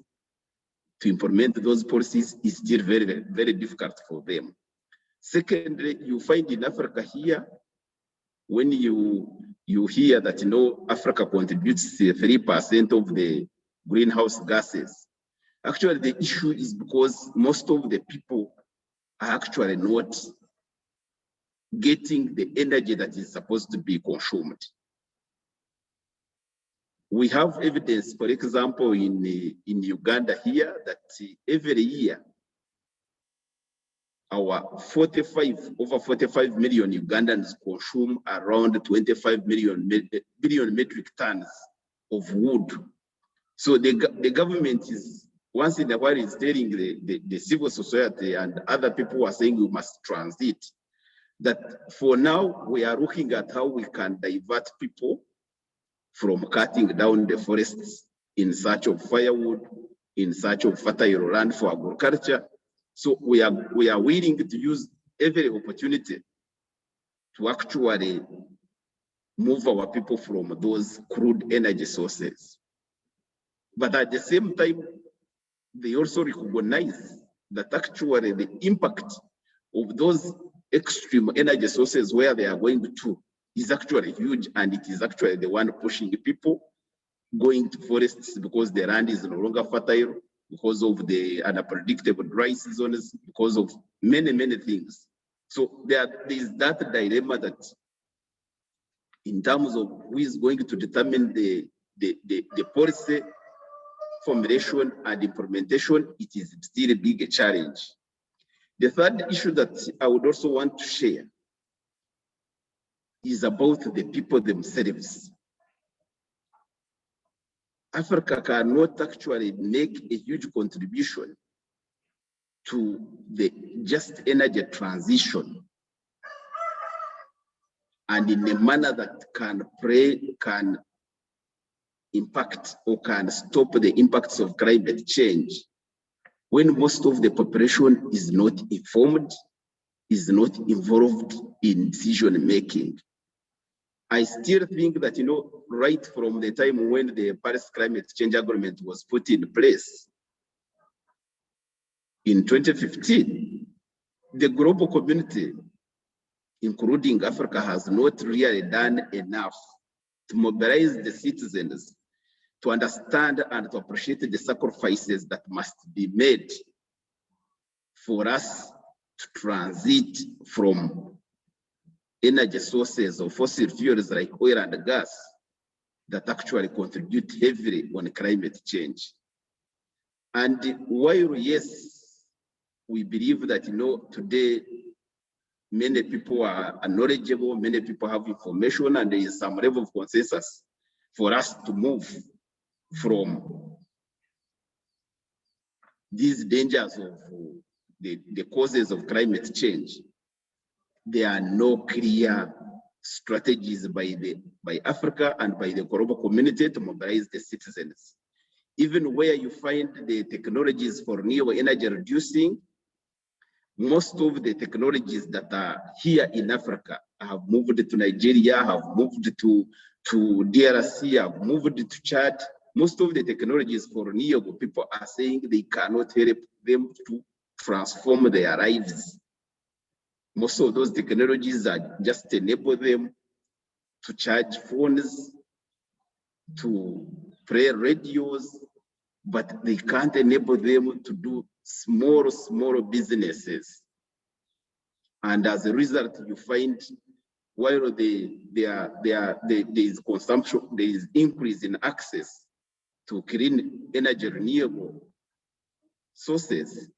to implement those policies is still very, very difficult for them. Secondly, you find in Africa here, when you hear that Africa contributes 3% of the greenhouse gases, actually the issue is because most of the people are actually not getting the energy that is supposed to be consumed. We have evidence, for example, in Uganda here, that every year, our over 45 million Ugandans consume around 25 billion metric tons of wood. So the government is, once in a while, is telling the civil society and other people who are saying we must transit, that for now, we are looking at how we can divert people from cutting down the forests in search of firewood, in search of fertile land for agriculture. So we are willing to use every opportunity to actually move our people from those crude energy sources. But at the same time, they also recognize that actually the impact of those extreme energy sources where they are going to is actually huge, and it is actually the one pushing people going to forests because the land is no longer fertile, because of the unpredictable dry seasons, because of many, many things. So there is that dilemma that in terms of who is going to determine the policy formulation and implementation, it is still a big challenge. The third issue that I would also want to share is about the people themselves. Africa cannot actually make a huge contribution to the just energy transition and in a manner that can impact or can stop the impacts of climate change when most of the population is not informed, is not involved in decision making. I still think that, right from the time when the Paris Climate Change Agreement was put in place in 2015, the global community, including Africa, has not really done enough to mobilize the citizens to understand and to appreciate the sacrifices that must be made for us to transit from energy sources of fossil fuels like oil and gas that actually contribute heavily on climate change. And while, yes, we believe that, today, many people are knowledgeable, many people have information, and there is some level of consensus for us to move from these dangers of the causes of climate change. There are no clear strategies by Africa and by the global community to mobilize the citizens. Even where you find the technologies for renewable energy reducing, most of the technologies that are here in Africa have moved to Nigeria, have moved to DRC, have moved to Chad. Most of the technologies for renewable, people are saying they cannot help them to transform their lives. Most of those technologies are just enable them to charge phones, to play radios, but they can't enable them to do small businesses. And as a result, you find while there is consumption, there is increase in access to clean energy renewable sources,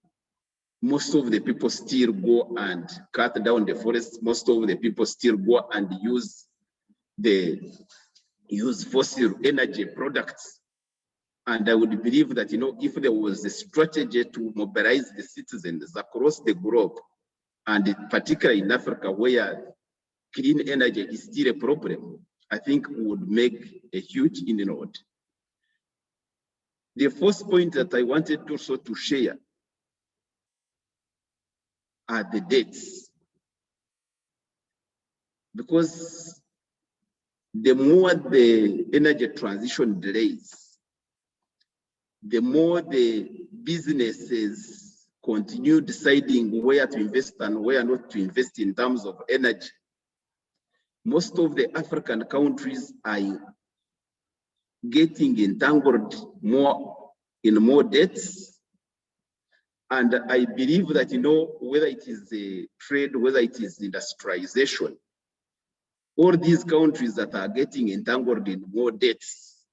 most of the people still go and cut down the forests. Most of the people still go and use fossil energy products. And I would believe that, if there was a strategy to mobilize the citizens across the globe, and particularly in Africa, where clean energy is still a problem, I think would make a huge inroad. The first point that I wanted also to share are the dates. Because the more the energy transition delays, the more the businesses continue deciding where to invest and where not to invest in terms of energy. Most of the African countries are getting entangled in more debts. And I believe that, whether it is a trade, whether it is industrialization, all these countries that are getting entangled in more debts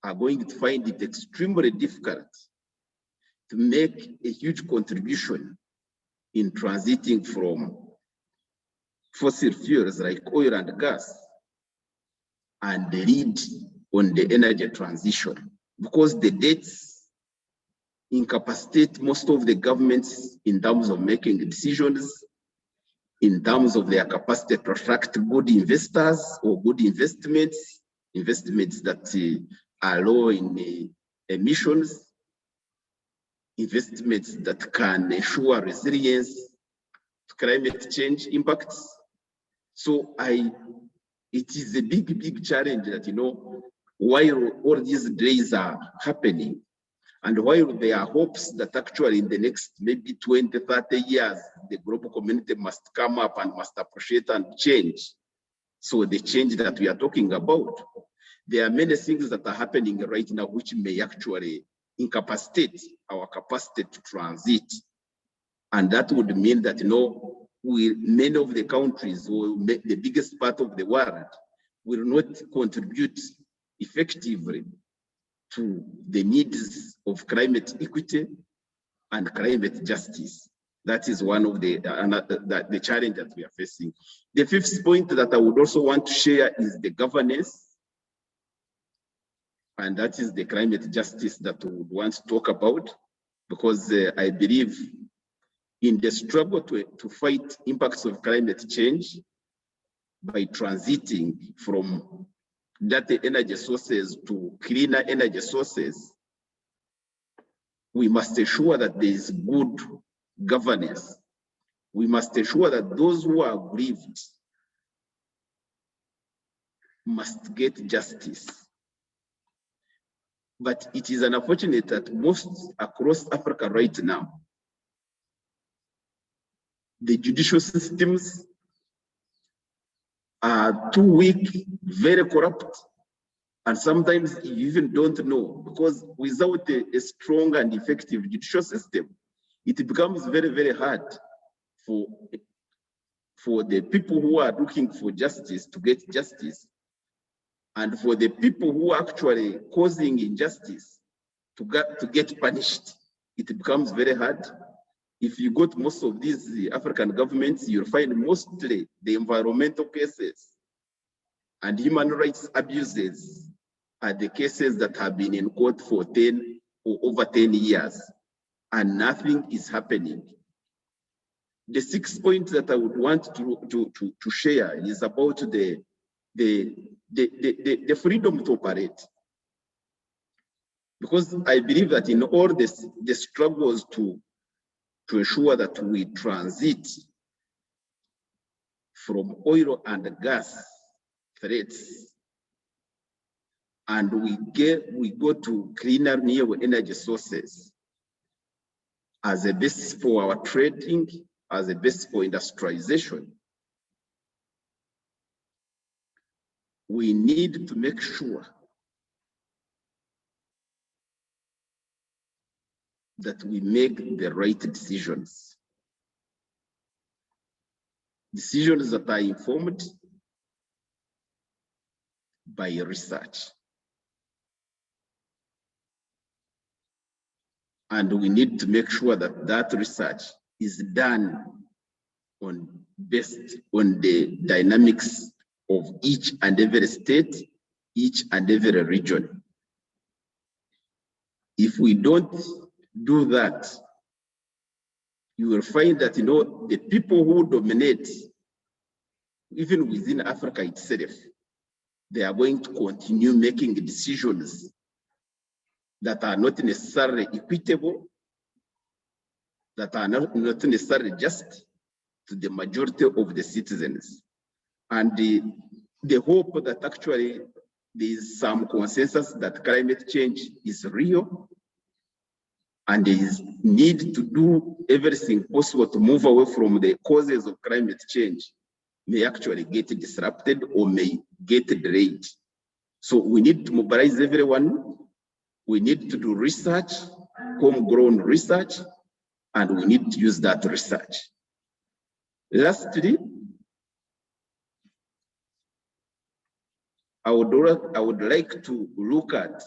are going to find it extremely difficult to make a huge contribution in transiting from fossil fuels like oil and gas and lead on the energy transition, because the debts incapacitate most of the governments in terms of making decisions, in terms of their capacity to attract good investors or good investments that are low in emissions, investments that can ensure resilience to climate change impacts. So it is a big challenge that, while all these delays are happening, and while there are hopes that actually in the next maybe 20, 30 years, the global community must come up and must appreciate and change. So the change that we are talking about, there are many things that are happening right now which may actually incapacitate our capacity to transit. And that would mean that, many of the countries, or the biggest part of the world, will not contribute effectively to the needs of climate equity and climate justice. That is one of the challenge that we are facing. The fifth point that I would also want to share is the governance. And that is the climate justice that we would want to talk about, because I believe in the struggle to fight impacts of climate change by transiting from dirty energy sources to cleaner energy sources, we must ensure that there is good governance. We must ensure that those who are aggrieved must get justice. But it is unfortunate that most across Africa right now, the judicial systems are too weak, very corrupt, and sometimes you even don't know, because without a strong and effective judicial system, it becomes very, very hard for the people who are looking for justice to get justice, and for the people who are actually causing injustice to get punished. It becomes very hard. If you go to most of these African governments, you'll find mostly the environmental cases and human rights abuses are the cases that have been in court for 10 or over 10 years, and nothing is happening. The 6 points that I would want to share is about the freedom to operate. Because I believe that in all the struggles to ensure that we transit from oil and gas threats and we go to cleaner renewable energy sources as a basis for our trading, as a basis for industrialization, we need to make sure that we make the right decisions. Decisions that are informed by research. And we need to make sure that that research is done based on the dynamics of each and every state, each and every region. If we don't do that, you will find that, the people who dominate, even within Africa itself, they are going to continue making decisions that are not necessarily equitable, that are not necessarily just to the majority of the citizens. And the hope that actually there is some consensus that climate change is real, and there is need to do everything possible to move away from the causes of climate change, may actually get disrupted or may get delayed. So we need to mobilize everyone. We need to do research, homegrown research, and we need to use that research. Lastly, I would like to look at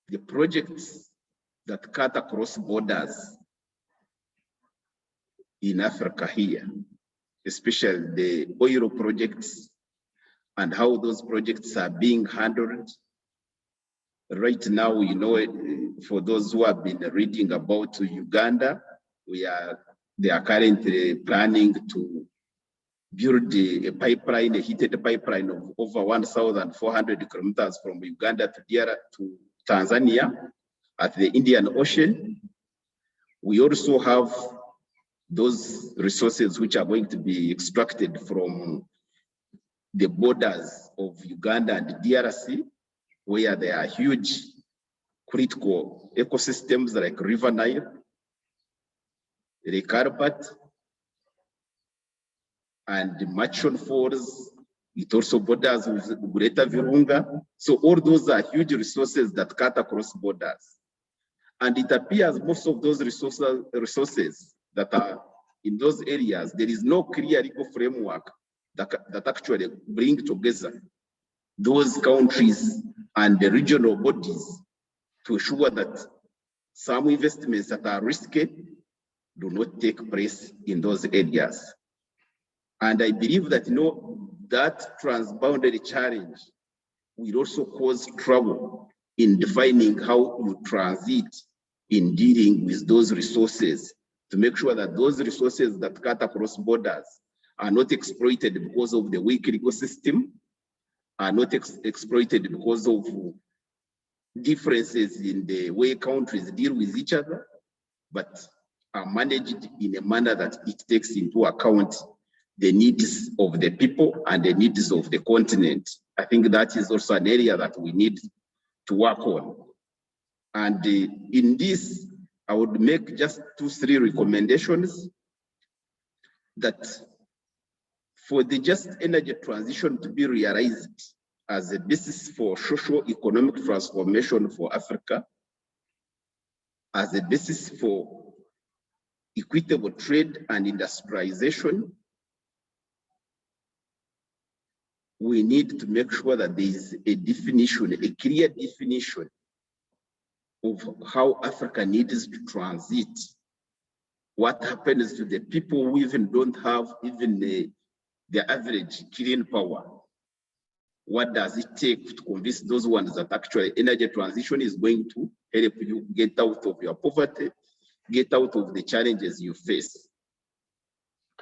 the projects that cut across borders in Africa here, especially the oil projects and how those projects are being handled. Right now, for those who have been reading about Uganda, they are currently planning to build a pipeline, a heated pipeline of over 1,400 kilometers from Uganda to Tanzania at the Indian Ocean. We also have those resources which are going to be extracted from the borders of Uganda and DRC, where there are huge critical ecosystems like River Nile, Lake Albert, and the Machon Falls. It also borders with Greater Virunga. So all those are huge resources that cut across borders. And it appears most of those resources that are in those areas, there is no clear legal framework that actually bring together those countries and the regional bodies to ensure that some investments that are risky do not take place in those areas. And I believe that, that transboundary challenge will also cause trouble in defining how you transit in dealing with those resources, to make sure that those resources that cut across borders are not exploited because of the weak legal system, are not exploited because of differences in the way countries deal with each other, but are managed in a manner that it takes into account the needs of the people and the needs of the continent. I think that is also an area that we need to work on. And in this, I would make just 2-3 recommendations that for the just energy transition to be realized as a basis for socio-economic transformation for Africa, as a basis for equitable trade and industrialization, we need to make sure that there is a definition, a clear definition of how Africa needs to transit. What happens to the people who even don't have even the average clean power? What does it take to convince those ones that actually energy transition is going to help you get out of your poverty, get out of the challenges you face?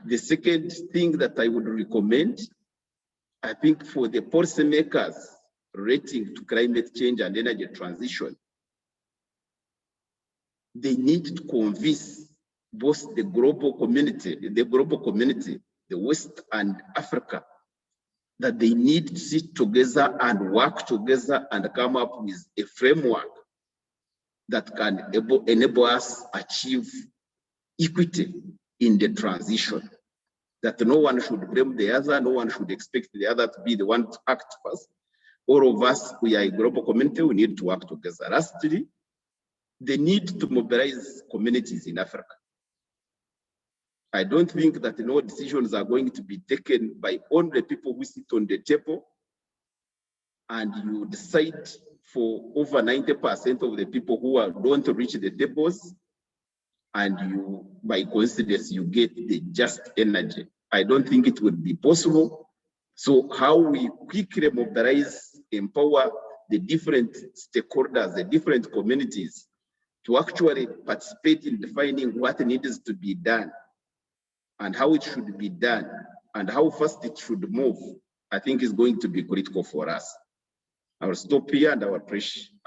The second thing that I would recommend, I think for the policymakers relating to climate change and energy transition, they need to convince both the global community, the West and Africa, that they need to sit together and work together and come up with a framework that can enable us achieve equity in the transition. That no one should blame the other, no one should expect the other to be the one to act first. All of us, we are a global community, we need to work together. Lastly, the need to mobilize communities in Africa. I don't think that no decisions are going to be taken by only people who sit on the table, and you decide for over 90% of the people who don't reach the tables, and you, by coincidence, you get the just energy. I don't think it would be possible. So how we quickly mobilize, empower the different stakeholders, the different communities to actually participate in defining what needs to be done and how it should be done and how fast it should move, I think is going to be critical for us. I will stop here and I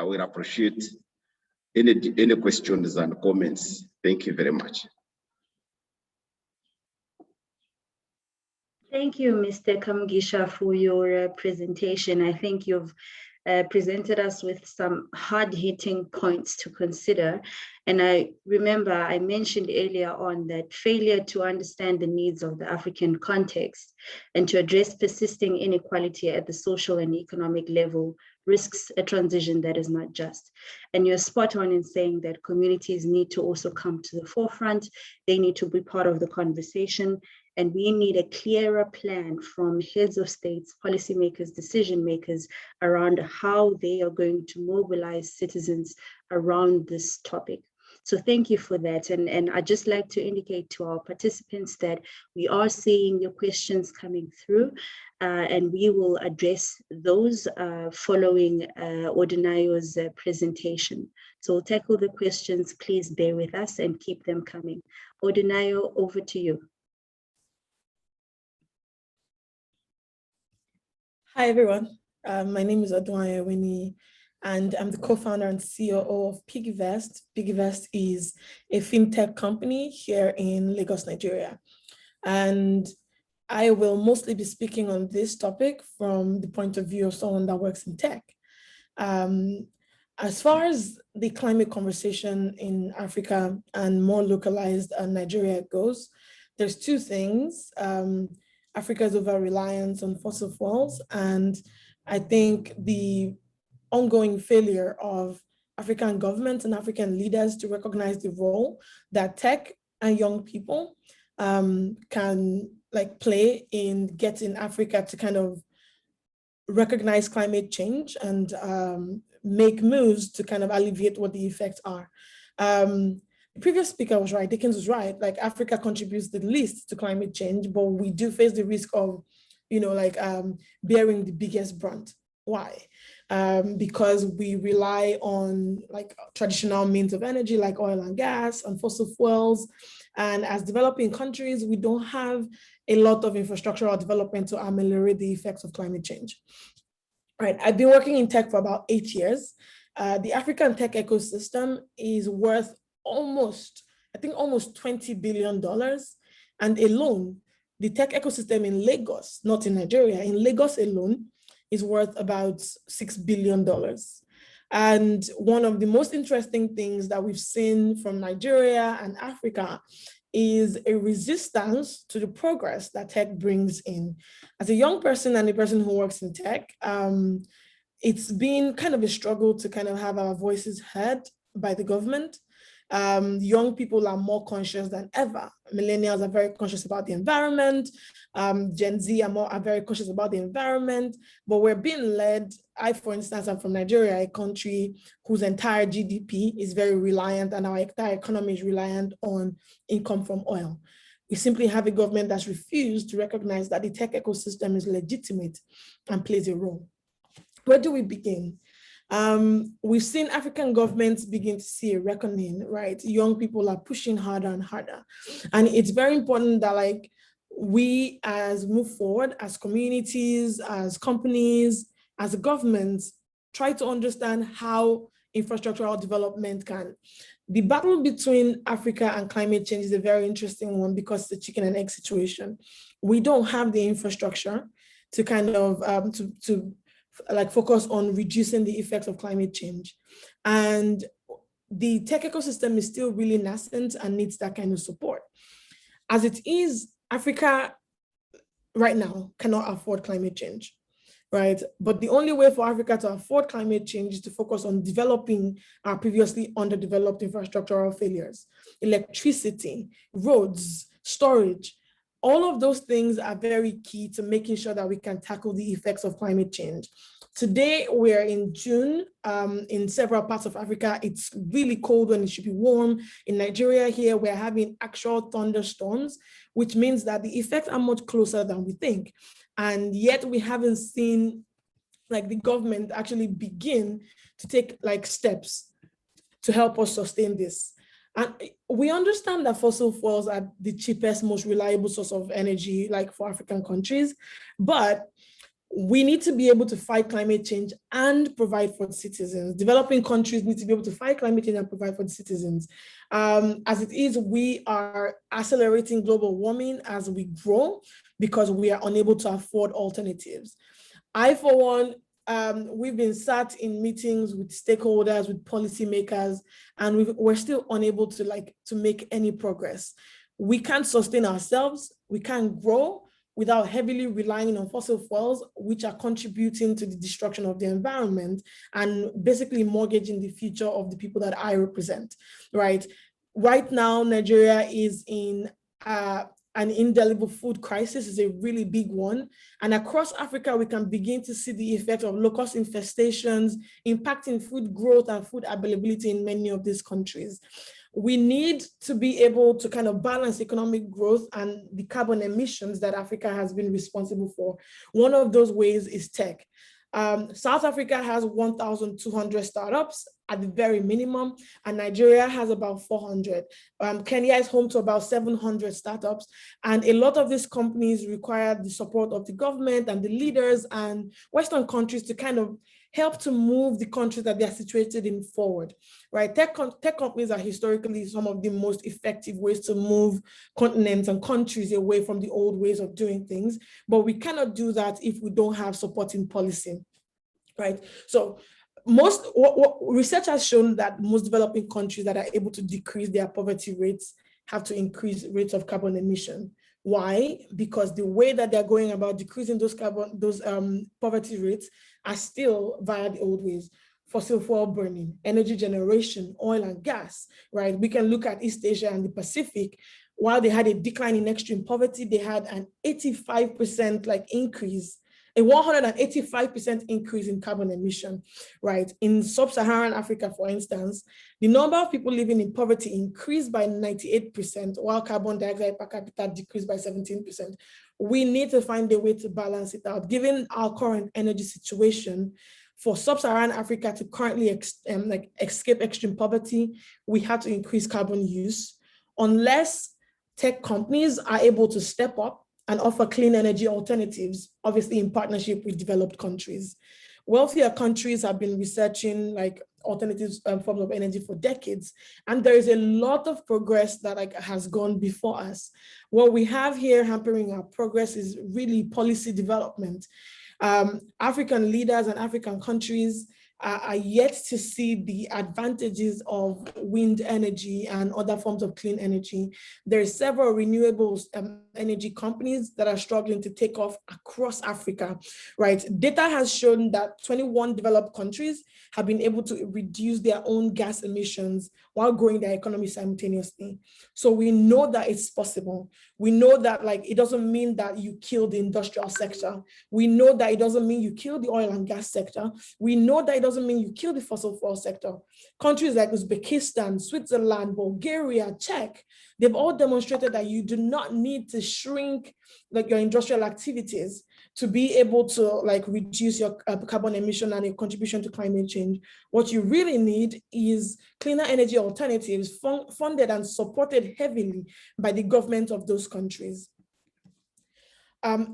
will appreciate any questions and comments. Thank you very much. Thank you, Mr. Kamugisha, for your presentation. I think you've presented us with some hard-hitting points to consider. And I remember I mentioned earlier on that failure to understand the needs of the African context and to address persisting inequality at the social and economic level risks a transition that is not just. And you're spot on in saying that communities need to also come to the forefront. They need to be part of the conversation. And we need a clearer plan from heads of states, policymakers, decision makers around how they are going to mobilize citizens around this topic. So thank you for that. And I'd just like to indicate to our participants that we are seeing your questions coming through, and we will address those following Odunayo's presentation. So we'll tackle the questions. Please bear with us and keep them coming. Odunayo, over to you. Hi, everyone. My name is Odunayo Winnie, and I'm the co-founder and COO of PiggyVest. PiggyVest is a fintech company here in Lagos, Nigeria. And I will mostly be speaking on this topic from the point of view of someone that works in tech. As far as the climate conversation in Africa and more localized Nigeria goes, there's two things. Africa's over-reliance on fossil fuels, and I think the ongoing failure of African governments and African leaders to recognize the role that tech and young people can play in getting Africa to kind of recognize climate change and make moves to kind of alleviate what the effects are. The previous speaker was right, Dickens was right, like Africa contributes the least to climate change, but we do face the risk of, bearing the biggest brunt. Why? Because we rely on traditional means of energy like oil and gas and fossil fuels. And as developing countries, we don't have a lot of infrastructural development to ameliorate the effects of climate change. right? I've been working in tech for about 8 years. The African tech ecosystem is worth almost $20 billion. And alone, the tech ecosystem in Lagos, not in Nigeria, in Lagos alone, is worth about $6 billion. And one of the most interesting things that we've seen from Nigeria and Africa is a resistance to the progress that tech brings in. As a young person and a person who works in tech, it's been kind of a struggle to kind of have our voices heard by the government. Young people are more conscious than ever. Millennials are very conscious about the environment. Gen Z are very conscious about the environment, but we're being led. For instance, I'm from Nigeria, a country whose entire GDP is very reliant, and our entire economy is reliant on income from oil. We simply have a government that's refused to recognize that the tech ecosystem is legitimate and plays a role. Where do we begin? We've seen African governments begin to see a reckoning, right? Young people are pushing harder and harder. And it's very important that we as move forward, as communities, as companies, as governments, try to understand how infrastructural development can. The battle between Africa and climate change is a very interesting one because it's a chicken and egg situation. We don't have the infrastructure to kind of, focus on reducing the effects of climate change. And the tech ecosystem is still really nascent and needs that kind of support. As it is, Africa right now cannot afford climate change, right? But the only way for Africa to afford climate change is to focus on developing our previously underdeveloped infrastructural failures, electricity, roads, storage. All of those things are very key to making sure that we can tackle the effects of climate change. Today, we're in June. In several parts of Africa, it's really cold when it should be warm. In Nigeria here, we're having actual thunderstorms, which means that the effects are much closer than we think. And yet we haven't seen the government actually begin to take steps to help us sustain this. And we understand that fossil fuels are the cheapest, most reliable source of energy, for African countries, but we need to be able to fight climate change and provide for the citizens. Developing countries need to be able to fight climate change and provide for the citizens. As it is, we are accelerating global warming as we grow because we are unable to afford alternatives. For one, we've been sat in meetings with stakeholders, with policymakers, and we're still unable to make any progress. We can't sustain ourselves. We can't grow without heavily relying on fossil fuels, which are contributing to the destruction of the environment and basically mortgaging the future of the people that I represent, right? Right now, Nigeria is in an indelible food crisis, is a really big one. And across Africa, we can begin to see the effect of locust infestations impacting food growth and food availability in many of these countries. We need to be able to kind of balance economic growth and the carbon emissions that Africa has been responsible for. One of those ways is tech. South Africa has 1,200 startups at the very minimum, and Nigeria has about 400. Kenya is home to about 700 startups, and a lot of these companies require the support of the government and the leaders and Western countries to kind of help to move the countries that they are situated in forward, right? Tech companies are historically some of the most effective ways to move continents and countries away from the old ways of doing things, but we cannot do that if we don't have supporting policy, right? So what research has shown that most developing countries that are able to decrease their poverty rates have to increase rates of carbon emission. Why? Because the way that they're going about decreasing those poverty rates are still via the old ways. Fossil fuel burning, energy generation, oil and gas, right? We can look at East Asia and the Pacific. While they had a decline in extreme poverty, they had an 85% increase, a 185% increase in carbon emission, right? In sub-Saharan Africa, for instance, the number of people living in poverty increased by 98%, while carbon dioxide per capita decreased by 17%. We need to find a way to balance it out. Given our current energy situation, for sub-Saharan Africa to currently escape extreme poverty, we have to increase carbon use. Unless tech companies are able to step up and offer clean energy alternatives, obviously in partnership with developed countries. Wealthier countries have been researching like alternative forms of energy for decades, and there is a lot of progress that like has gone before us. What we have here hampering our progress is really policy development. African leaders and African countries are yet to see the advantages of wind energy and other forms of clean energy. There are several renewables energy companies that are struggling to take off across Africa, right? Data has shown that 21 developed countries have been able to reduce their own gas emissions while growing their economy simultaneously. So we know that it's possible. We know that like it doesn't mean that you kill the industrial sector. We know that it doesn't mean you kill the oil and gas sector. We know that it doesn't mean you kill the fossil fuel sector. Countries like Uzbekistan, Switzerland, Bulgaria, Czech, they've all demonstrated that you do not need to shrink like your industrial activities to be able to like reduce your carbon emission and your contribution to climate change. What you really need is cleaner energy alternatives funded and supported heavily by the government of those countries. I've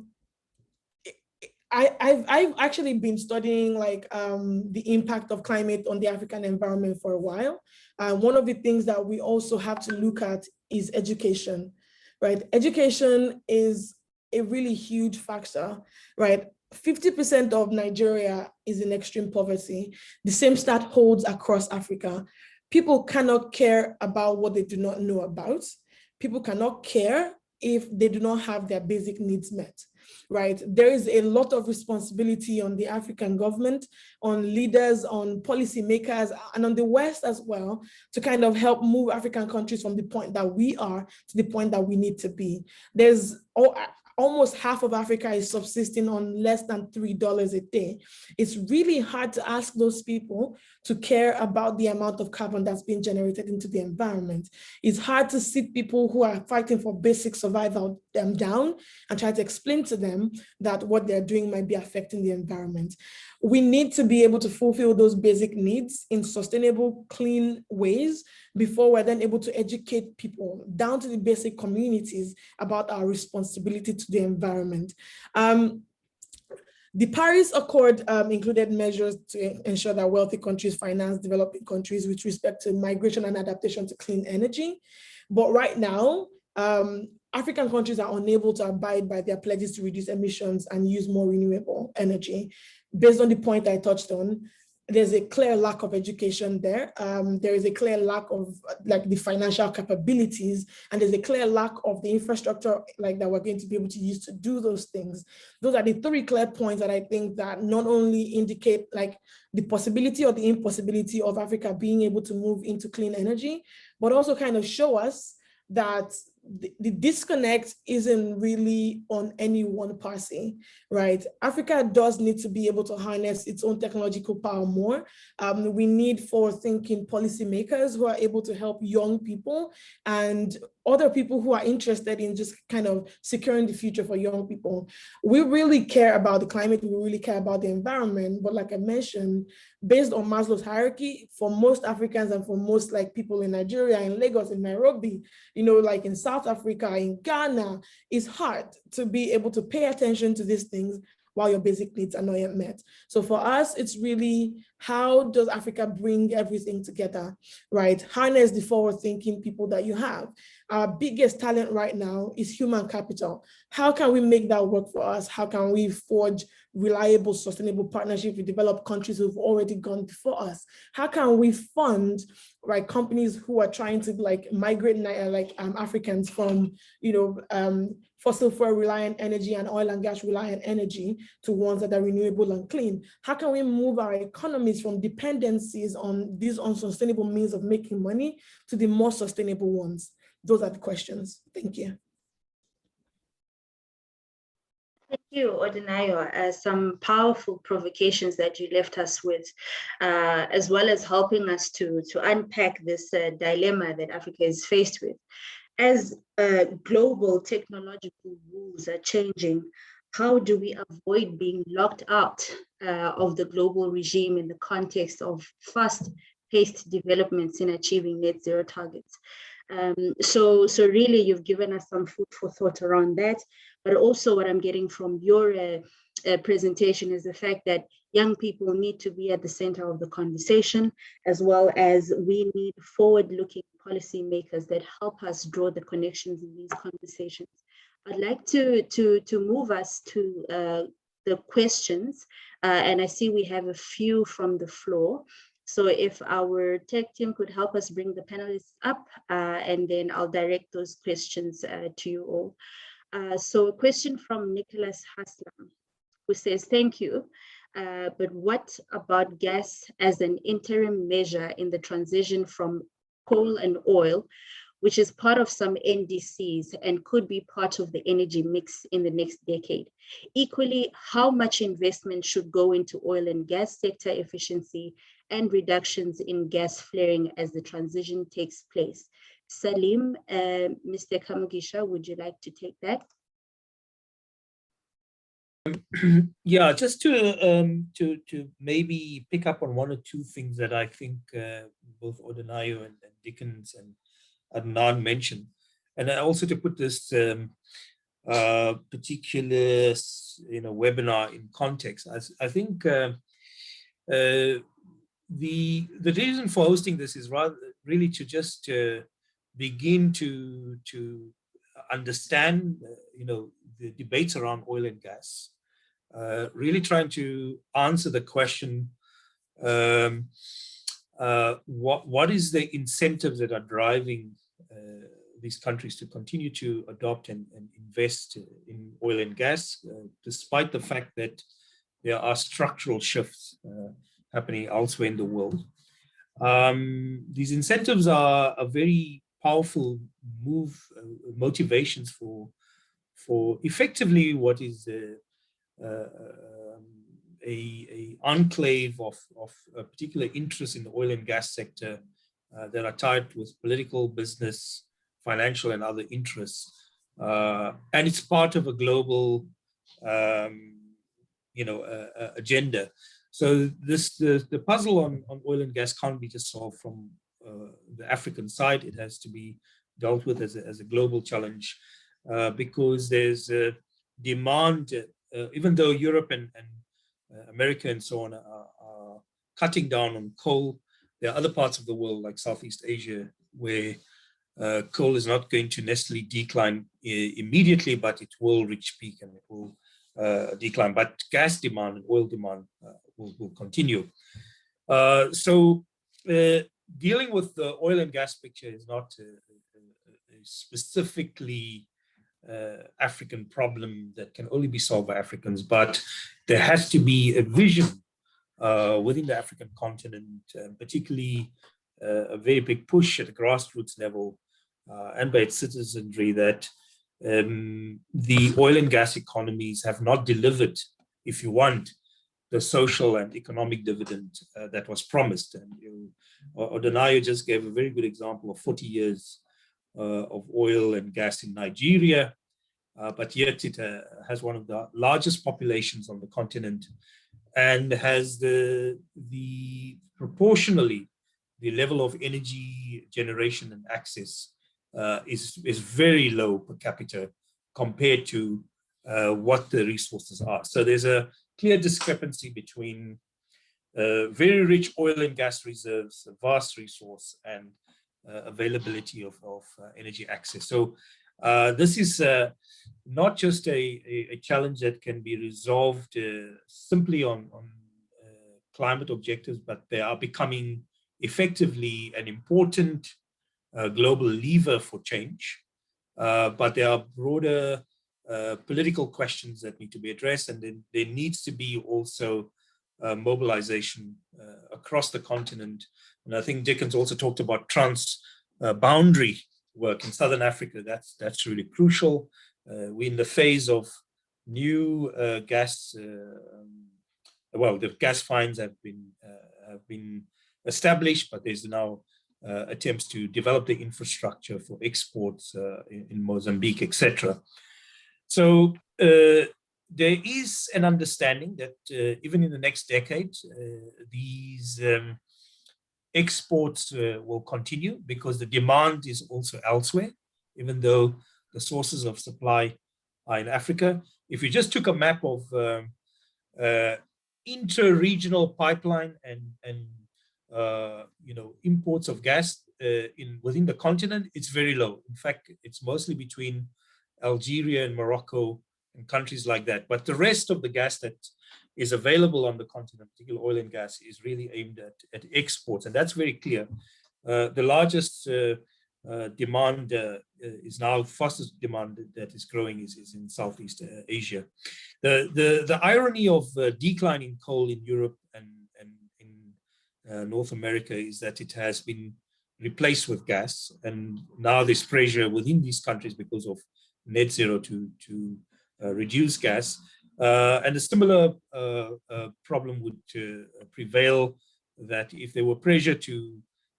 actually been studying like the impact of climate on the African environment for a while. One of the things that we also have to look at is education, right? Education is a really huge factor, right? 50% of Nigeria is in extreme poverty. The same stat holds across Africa. People cannot care about what they do not know about. People cannot care if they do not have their basic needs met, right? There is a lot of responsibility on the African government, on leaders, on policymakers, and on the West as well, to kind of help move African countries from the point that we are to the point that we need to be. There's almost half of Africa is subsisting on less than $3 a day. It's really hard to ask those people to care about the amount of carbon that's being generated into the environment. It's hard to sit people who are fighting for basic survival down and try to explain to them that what they're doing might be affecting the environment. We need to be able to fulfill those basic needs in sustainable, clean ways before we're then able to educate people down to the basic communities about our responsibility to the environment. The Paris Accord included measures to ensure that wealthy countries finance developing countries with respect to migration and adaptation to clean energy. But right now, African countries are unable to abide by their pledges to reduce emissions and use more renewable energy. Based on the point I touched on, there's a clear lack of education there. There is a clear lack of like the financial capabilities, and there's a clear lack of the infrastructure like that we're going to be able to use to do those things. Those are the three clear points that I think that not only indicate like the possibility or the impossibility of Africa being able to move into clean energy, but also kind of show us that the disconnect isn't really on any one party, right? Africa does need to be able to harness its own technological power more. We need forward-thinking policymakers who are able to help young people and other people who are interested in just kind of securing the future for young people. We really care about the climate, we really care about the environment, but like I mentioned, based on Maslow's hierarchy, for most Africans and for most like people in Nigeria, in Lagos, in Nairobi, you know, like in South Africa, in Ghana, it's hard to be able to pay attention to these things while your basic needs are not yet met. So for us, it's really, how does Africa bring everything together, right? Harness the forward-thinking people that you have. Our biggest talent right now is human capital. How can we make that work for us? How can we forge reliable, sustainable partnerships with developed countries who've already gone before us? How can we fund, right, companies who are trying to like migrate Africans from, you know, fossil fuel reliant energy and oil and gas reliant energy to ones that are renewable and clean? How can we move our economies from dependencies on these unsustainable means of making money to the more sustainable ones? Those are the questions. Thank you. Thank you, Odunayo. Some powerful provocations that you left us with, as well as helping us to unpack this dilemma that Africa is faced with. As global technological rules are changing, how do we avoid being locked out of the global regime in the context of fast-paced developments in achieving net zero targets? So really, you've given us some food for thought around that, but also what I'm getting from your presentation is the fact that young people need to be at the center of the conversation, as well as we need forward-looking policymakers that help us draw the connections in these conversations. I'd like to move us to the questions, and I see we have a few from the floor. So if our tech team could help us bring the panelists up, and then I'll direct those questions to you all. So a question from Nicholas Haslam, who says, thank you, but what about gas as an interim measure in the transition from coal and oil, which is part of some NDCs and could be part of the energy mix in the next decade? Equally, how much investment should go into oil and gas sector efficiency and reductions in gas flaring as the transition takes place? Salim, Mr. Kamugisha, would you like to take that? Yeah, just to maybe pick up on one or two things that I think both Odenayo and Dickens and Adnan mentioned, and also to put this particular webinar in context. I think the reason for hosting this is really to just begin to understand the debates around oil and gas, really trying to answer the question, what is the incentives that are driving these countries to continue to adopt and invest in oil and gas, despite the fact that there are structural shifts happening elsewhere in the world. These incentives are a very powerful motivations for effectively what is a enclave of a particular interest in the oil and gas sector that are tied with political, business, financial, and other interests. And it's part of a global agenda. So the puzzle on oil and gas can't be just solved from the African side. It has to be dealt with as a global challenge, because there's a demand, even though Europe and America and so on are cutting down on coal, there are other parts of the world like Southeast Asia where coal is not going to necessarily decline immediately, but it will reach peak and it will decline. But gas demand and oil demand will continue. So dealing with the oil and gas picture is not a specifically African problem that can only be solved by Africans, but there has to be a vision within the African continent, particularly a very big push at the grassroots level and by its citizenry, that the oil and gas economies have not delivered, if you want, the social and economic dividend that was promised. And Odenayo just gave a very good example of 40 years of oil and gas in Nigeria, but yet it has one of the largest populations on the continent and has proportionally the level of energy generation and access is very low per capita compared to what the resources are. So there's a clear discrepancy between very rich oil and gas reserves, a vast resource, and availability of energy access. So this is not just a challenge that can be resolved simply on climate objectives, but they are becoming effectively an important global lever for change. But there are broader political questions that need to be addressed, and then there needs to be also mobilization across the continent. And I think Dickens also talked about trans-boundary work in Southern Africa. That's really crucial. We're in the phase of new gas. Well, the gas finds have been established, but there's now attempts to develop the infrastructure for exports in Mozambique, etc. So there is an understanding that even in the next decade, these exports will continue because the demand is also elsewhere, even though the sources of supply are in Africa. If you just took a map of intra-regional pipeline and imports of gas within the continent, it's very low. In fact, it's mostly between Algeria and Morocco and countries like that. But the rest of the gas that is available on the continent, particularly oil and gas, is really aimed at exports, and that's very clear. The largest demand is now fastest demand that is growing is in Southeast Asia. The irony of declining coal in Europe and in North America is that it has been replaced with gas, and now there's pressure within these countries because of net zero to reduce gas. And a similar problem would prevail, that if there were pressure to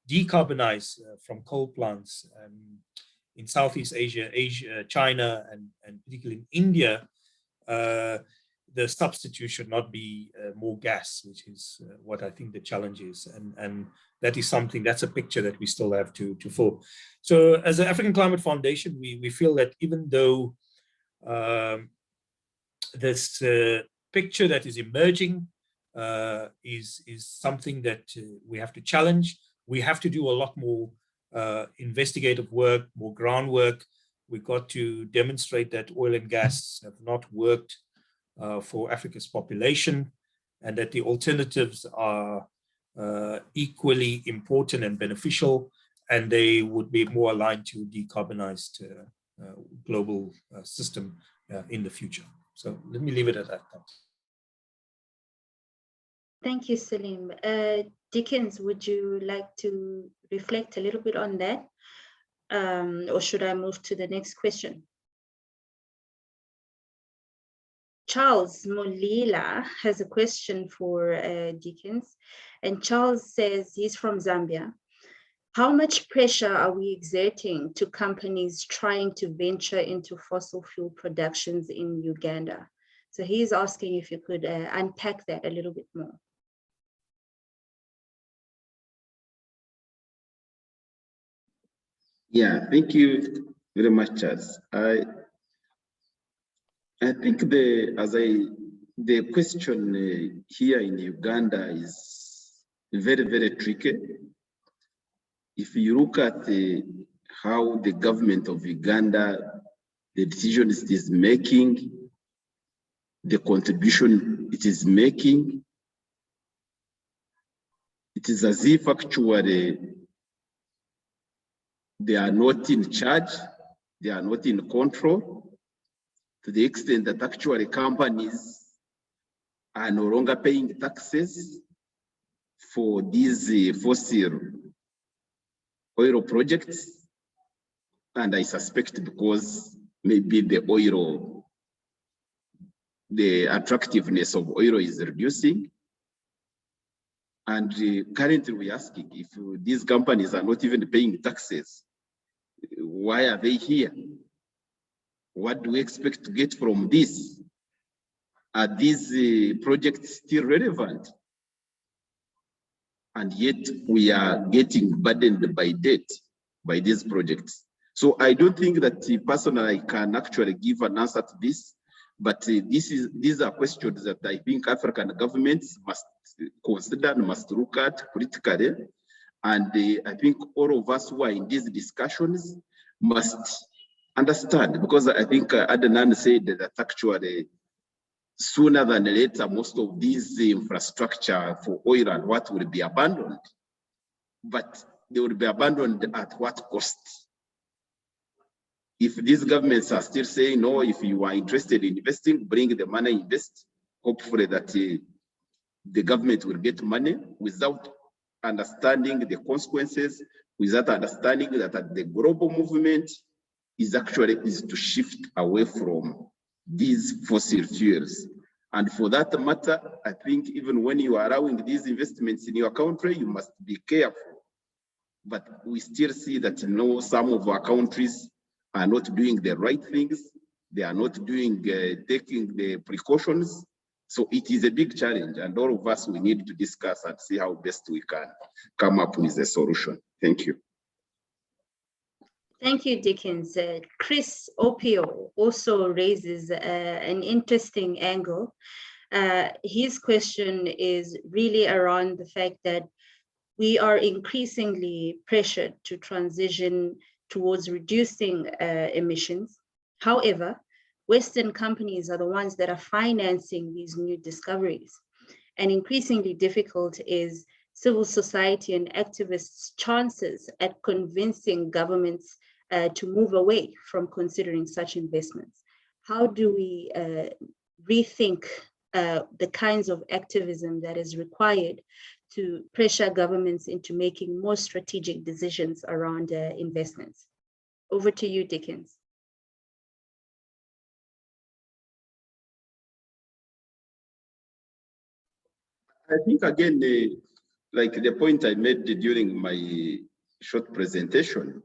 decarbonize from coal plants in Southeast Asia, China, and particularly in India, the substitute should not be more gas, which is what I think the challenge is. And that is something, that's a picture that we still have to fill. So as the African Climate Foundation, we feel that even though this picture that is emerging is something that we have to challenge, we have to do a lot more investigative work, more groundwork. We've got to demonstrate that oil and gas have not worked for Africa's population, and that the alternatives are equally important and beneficial, and they would be more aligned to a decarbonized global system in the future. So let me leave it at that. Thanks. Thank you, Salim. Dickens, would you like to reflect a little bit on that? Or should I move to the next question? Charles Molila has a question for Dickens, and Charles says he's from Zambia. How much pressure are we exerting to companies trying to venture into fossil fuel productions in Uganda? So he's asking if you could unpack that a little bit more. Yeah, thank you very much, Charles. I think the question here in Uganda is very, very tricky. If you look at how the government of Uganda, the decisions it is making, the contribution it is making, it is as if actually they are not in charge, they are not in control, to the extent that actually companies are no longer paying taxes for these fossil oil projects. And I suspect because maybe the oil, the attractiveness of oil is reducing. And currently we're asking, if these companies are not even paying taxes, why are they here? What do we expect to get from this? Are these projects still relevant? And yet we are getting burdened by debt by these projects. So I don't think that personally I can actually give an answer to this, but these are questions that I think African governments must consider and must look at critically. And I think all of us who are in these discussions must understand, because I think Adnan said that actually sooner than later, most of these infrastructure for oil and what will be abandoned, but they will be abandoned at what cost? If these governments are still saying, no, if you are interested in investing, bring the money, invest, hopefully that the government will get money without understanding the consequences, without understanding that the global movement is actually to shift away from these fossil fuels. And for that matter, I think even when you are allowing these investments in your country, you must be careful. But we still see that some of our countries are not doing the right things. They are not doing, taking the precautions. So it is a big challenge, and all of us, we need to discuss and see how best we can come up with a solution. Thank you. Thank you, Dickens. Chris Opio also raises an interesting angle. His question is really around the fact that we are increasingly pressured to transition towards reducing emissions. However, Western companies are the ones that are financing these new discoveries. And increasingly difficult is civil society and activists' chances at convincing governments to move away from considering such investments. How do we rethink the kinds of activism that is required to pressure governments into making more strategic decisions around investments? Over to you, Dickens. I think again, like the point I made during my short presentation,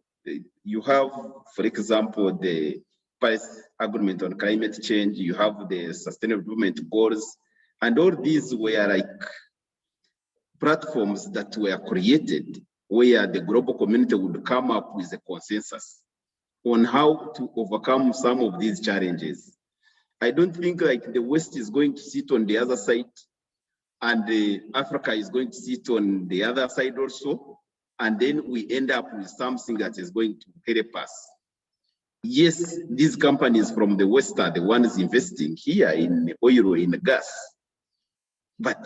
you have, for example, the Paris Agreement on Climate Change, you have the Sustainable Development Goals, and all these were like platforms that were created where the global community would come up with a consensus on how to overcome some of these challenges. I don't think like the West is going to sit on the other side and Africa is going to sit on the other side also, and then we end up with something that is going to help us. Yes, these companies from the West are the ones investing here in oil, in gas, but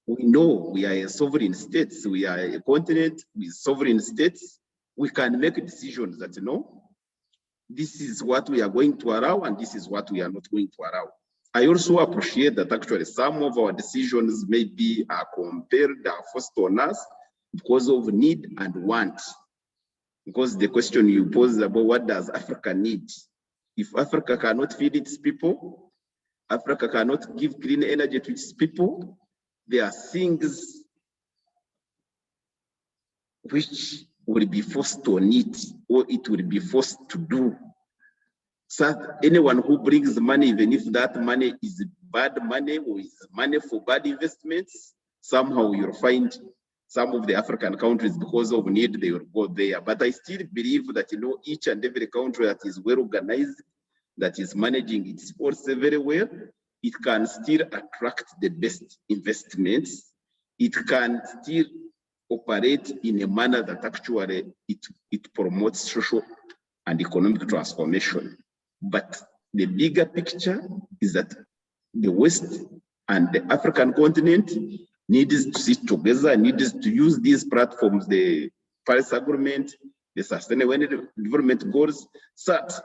we know we are a sovereign state, we are a continent with sovereign states. We can make decisions that, you know, this is what we are going to allow and this is what we are not going to allow. I also appreciate that actually some of our decisions maybe are compelled, are forced on us because of need and want. Because the question you posed about what does Africa need? If Africa cannot feed its people, Africa cannot give clean energy to its people, there are things which will be forced on it or it will be forced to do. So anyone who brings money, even if that money is bad money or is money for bad investments, somehow you'll find some of the African countries, because of need, they will go there. But I still believe that, you know, each and every country that is well organized, that is managing its ports very well, it can still attract the best investments. It can still operate in a manner that actually it promotes social and economic transformation. But the bigger picture is that the West and the African continent needs to sit together, needs to use these platforms, the Paris Agreement, the Sustainable Development Goals, so that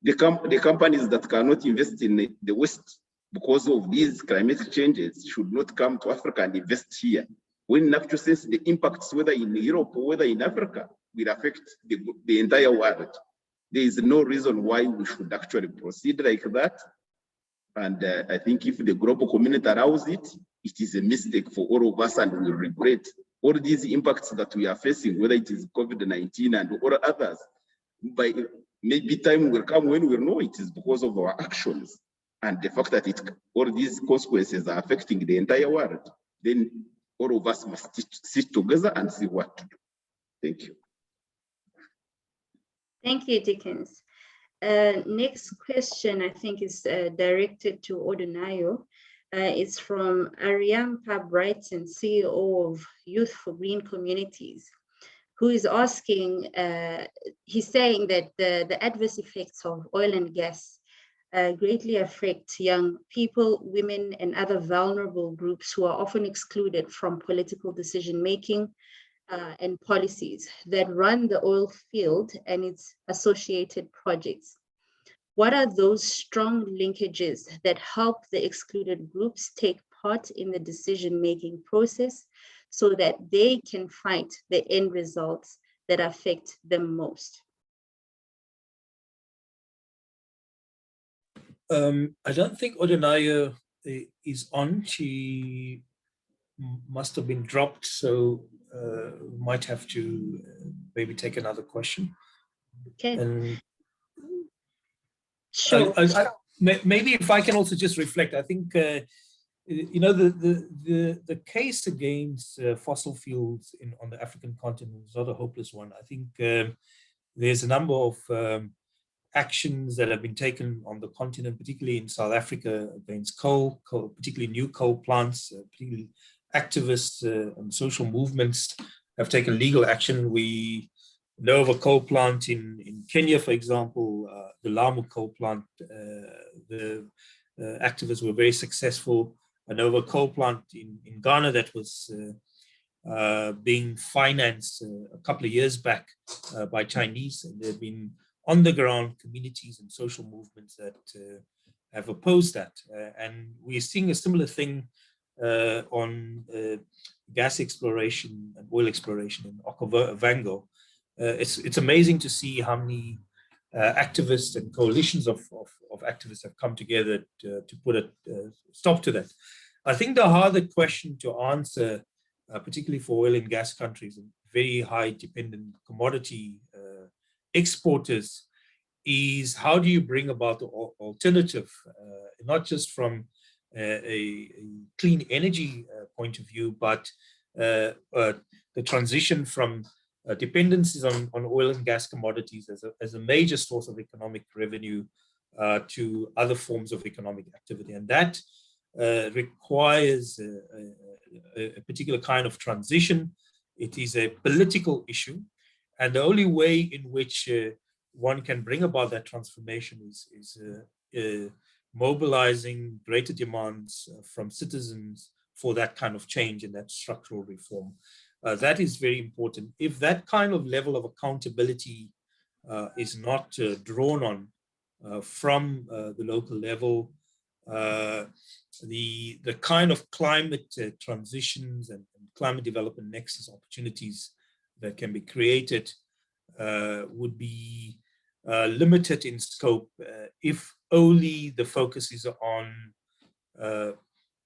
the companies that cannot invest in the West because of these climate changes should not come to Africa and invest here. When in actual sense, the impacts, whether in Europe or whether in Africa, will affect the entire world. There is no reason why we should actually proceed like that. And I think if the global community allows it, it is a mistake for all of us and we regret all these impacts that we are facing, whether it is COVID-19 and all others. By maybe time will come when we know it is because of our actions and the fact that all these consequences are affecting the entire world. Then all of us must sit together and see what to do. Thank you. Thank you, Dickens. Next question, I think, is directed to Odunayo. It's from Ariampa Brighton, CEO of Youth for Green Communities, who is asking, he's saying that the adverse effects of oil and gas greatly affect young people, women, and other vulnerable groups who are often excluded from political decision-making and policies that run the oil field and its associated projects. What are those strong linkages that help the excluded groups take part in the decision-making process so that they can fight the end results that affect them most? I don't think Odunayo is on. She must have been dropped, so might have to maybe take another question. Okay. And sure. Maybe if I can also just reflect, I think you know the case against fossil fuels on the African continent is not a hopeless one. I think there's a number of actions that have been taken on the continent, particularly in South Africa, against coal, particularly new coal plants, particularly activists and social movements have taken legal action. We know of a coal plant in Kenya, for example, the Lamu coal plant. The activists were very successful. I know of a coal plant in Ghana that was being financed a couple of years back by Chinese, and there have been on-the-ground communities and social movements that have opposed that. And we're seeing a similar thing on gas exploration and oil exploration in Okavango. It's amazing to see how many activists and coalitions of activists have come together to put a stop to that. I think the harder question to answer, particularly for oil and gas countries and very high dependent commodity exporters, is how do you bring about the alternative, not just from a clean energy point of view, but the transition from dependencies on oil and gas commodities as a major source of economic revenue to other forms of economic activity. And that requires a particular kind of transition. It is a political issue. And the only way in which one can bring about that transformation is mobilizing greater demands from citizens for that kind of change and that structural reform. That is very important. If that kind of level of accountability is not drawn on from the local level, the kind of climate transitions and climate development nexus opportunities that can be created would be limited in scope if only the focus is on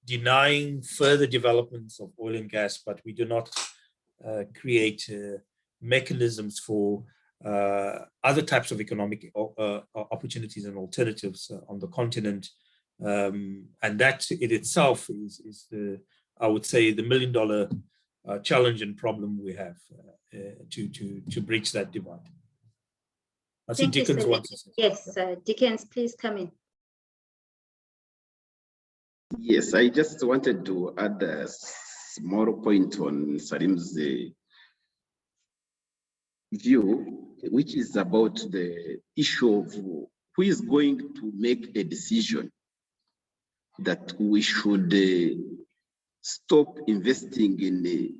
denying further developments of oil and gas, but we do not create mechanisms for other types of economic opportunities and alternatives on the continent. And that in itself is the, I would say, the $1 million challenge and problem we have to breach that divide. I see Dickens wants to say. Yes, Dickens, please come in. Yes, I just wanted to add a small point on Salim's view, which is about the issue of who is going to make a decision that we should stop investing in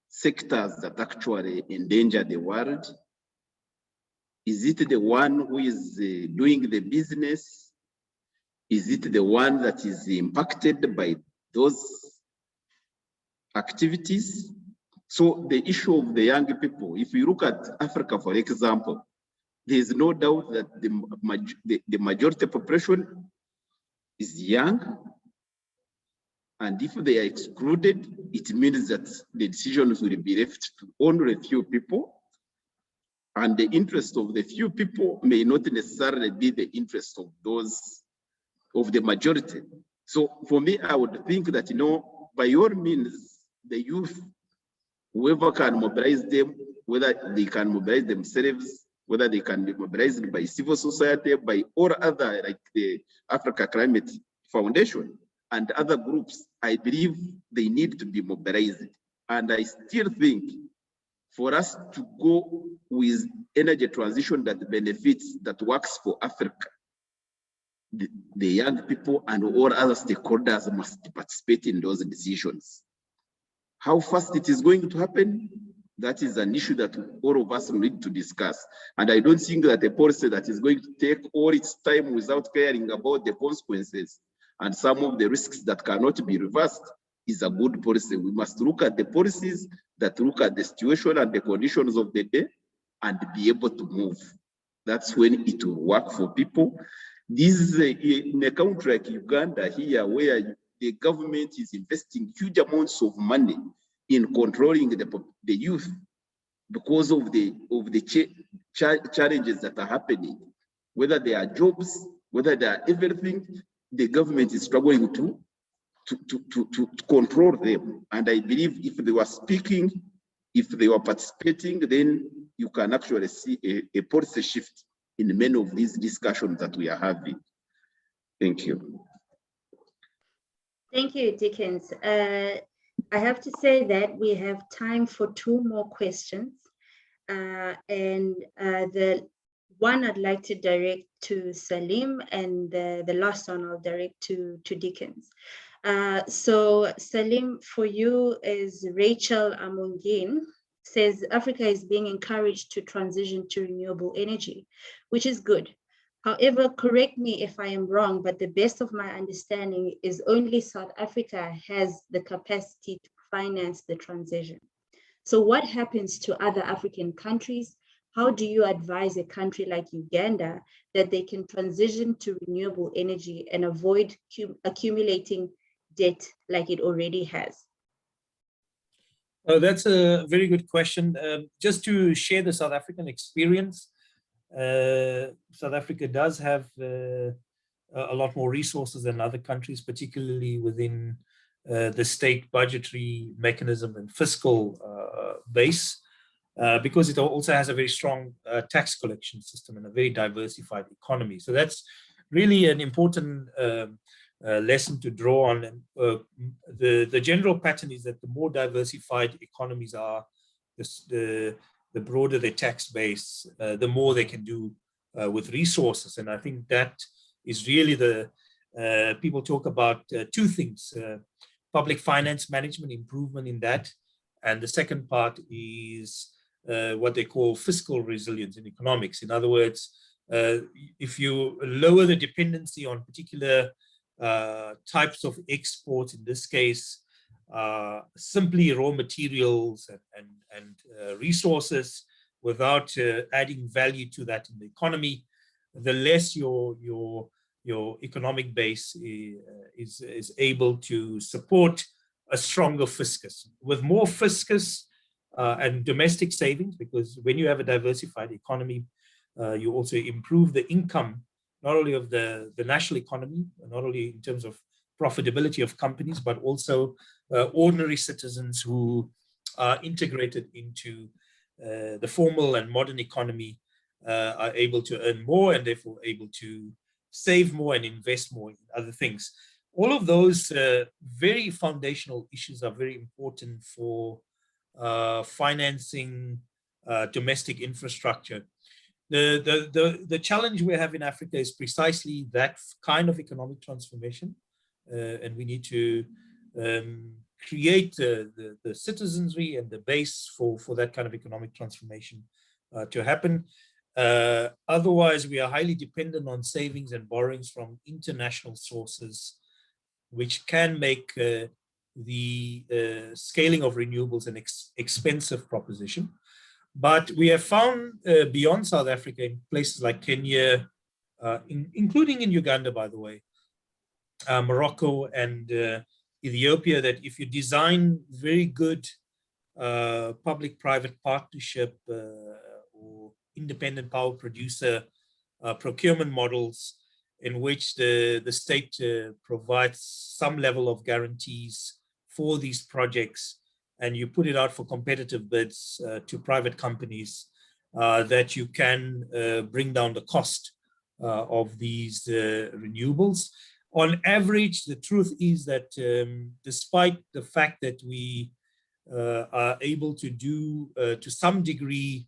sectors that actually endanger the world. Is it the one who is doing the business? Is it the one that is impacted by those activities? So the issue of the young people, if you look at Africa, for example, there is no doubt that the majority population is young. And if they are excluded, it means that the decisions will be left to only a few people. And the interest of the few people may not necessarily be the interest of those of the majority. So for me, I would think that, you know, by all means, the youth, whoever can mobilize them, whether they can mobilize themselves, whether they can be mobilized by civil society, by all other, like the Africa Climate Foundation and other groups, I believe they need to be mobilized. And I still think for us to go with energy transition that benefits, that works for Africa, the young people and all other stakeholders must participate in those decisions. How fast it is going to happen, that is an issue that all of us need to discuss. And I don't think that a policy that is going to take all its time without caring about the consequences and some of the risks that cannot be reversed is a good policy. We must look at the policies that look at the situation and the conditions of the day and be able to move. That's when it will work for people. This is in a country like Uganda here, where the government is investing huge amounts of money in controlling the youth because of the challenges that are happening, whether they are jobs, whether they are everything, the government is struggling to control them. And I believe if they were speaking, if they were participating, then you can actually see a policy shift in many of these discussions that we are having. Thank you. Thank you, Dickens. I have to say that we have time for 2 more questions. The one I'd like to direct to Salim, and the last one I'll direct to Dickens. So Salim, for you is Rachel Amongin says Africa is being encouraged to transition to renewable energy, which is good. However, correct me if I am wrong, but the best of my understanding is only South Africa has the capacity to finance the transition. So what happens to other African countries? How do you advise a country like Uganda that they can transition to renewable energy and avoid accumulating debt like it already has? That's a very good question. Just to share the South African experience, South Africa does have a lot more resources than other countries, particularly within the state budgetary mechanism and fiscal base, because it also has a very strong tax collection system and a very diversified economy. So that's really an important lesson to draw on. And the general pattern is that the more diversified economies are, the broader their tax base, the more they can do with resources. And I think that is really people talk about 2 things, public finance management, improvement in that. And the second part is what they call fiscal resilience in economics. In other words, if you lower the dependency on particular types of exports, in this case, simply raw materials and resources, without adding value to that in the economy, the less your economic base is able to support a stronger fiscus. With more fiscus and domestic savings, because when you have a diversified economy, you also improve the income, not only of the national economy, not only in terms of profitability of companies, but also ordinary citizens who are integrated into the formal and modern economy are able to earn more and therefore able to save more and invest more in other things. All of those very foundational issues are very important for financing domestic infrastructure. The challenge we have in Africa is precisely that kind of economic transformation, and we need to create the citizenry and the base for that kind of economic transformation to happen. Otherwise, we are highly dependent on savings and borrowings from international sources, which can make the scaling of renewables an expensive proposition. But we have found beyond South Africa, in places like Kenya, including in Uganda, by the way, Morocco and Ethiopia, that if you design very good public-private partnership or independent power producer procurement models, in which the state provides some level of guarantees for these projects, and you put it out for competitive bids to private companies, that you can bring down the cost of these renewables. On average, the truth is that despite the fact that we are able to do to some degree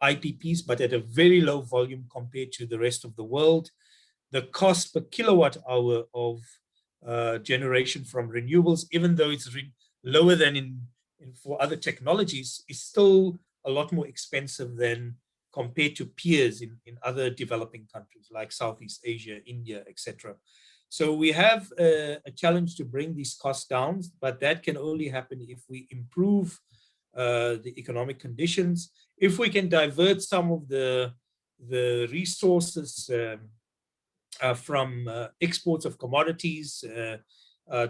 IPPs, but at a very low volume compared to the rest of the world, the cost per kilowatt hour of generation from renewables, even though it's lower than for other technologies, is still a lot more expensive than compared to peers in other developing countries like Southeast Asia, India, etc. So we have a challenge to bring these costs down, but that can only happen if we improve the economic conditions, if we can divert some of the resources from exports of commodities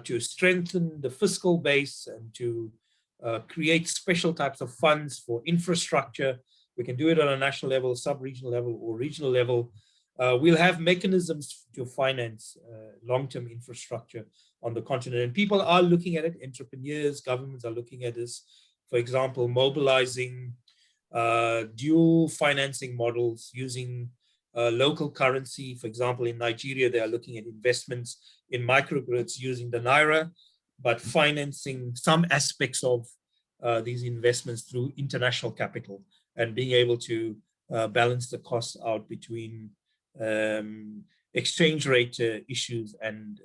to strengthen the fiscal base and to create special types of funds for infrastructure. We can do it on a national level, sub-regional level, or regional level. We'll have mechanisms to finance long-term infrastructure on the continent. And people are looking at it, entrepreneurs, governments are looking at this. For example, mobilizing dual financing models using local currency. For example, in Nigeria, they are looking at investments in microgrids using the Naira, but financing some aspects of these investments through international capital and being able to balance the costs out between exchange rate issues and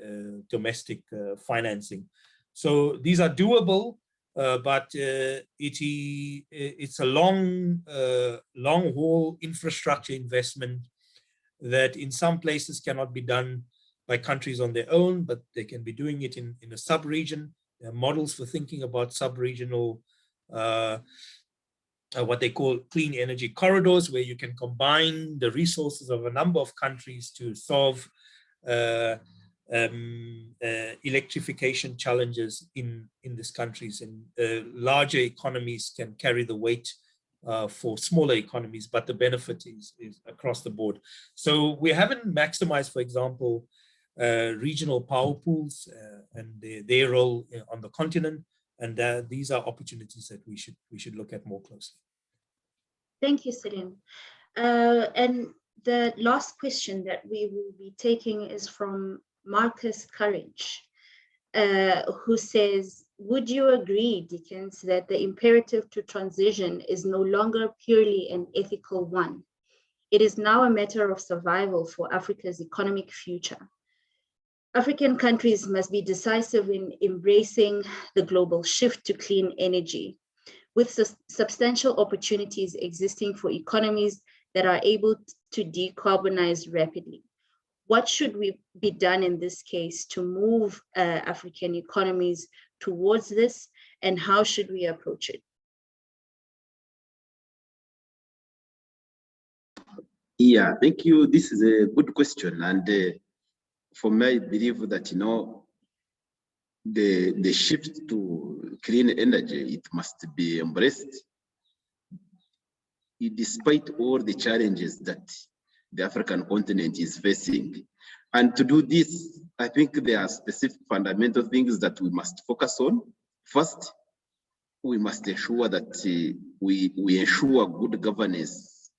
domestic financing. So these are doable, but it's a long haul infrastructure investment that in some places cannot be done by countries on their own, but they can be doing it in a sub-region. There are models for thinking about sub-regional, what they call clean energy corridors, where you can combine the resources of a number of countries to solve electrification challenges in these countries. And larger economies can carry the weight for smaller economies, but the benefit is across the board. So we haven't maximized, for example, regional power pools and their role on the continent, and these are opportunities that we should look at more closely. Thank you, Sirin. And the last question that we will be taking is from Marcus Courage, who says, would you agree, Dickens, that the imperative to transition is no longer purely an ethical one? It is now a matter of survival for Africa's economic future. African countries must be decisive in embracing the global shift to clean energy, with substantial opportunities existing for economies that are able to decarbonize rapidly. What should be done in this case to move African economies towards this, and how should we approach it? Yeah, thank you. This is a good question. And for me, I believe that, you know, the shift to clean energy, it must be embraced, despite all the challenges that the African continent is facing. And to do this, I think there are specific fundamental things that we must focus on. First, we must ensure that we ensure good governance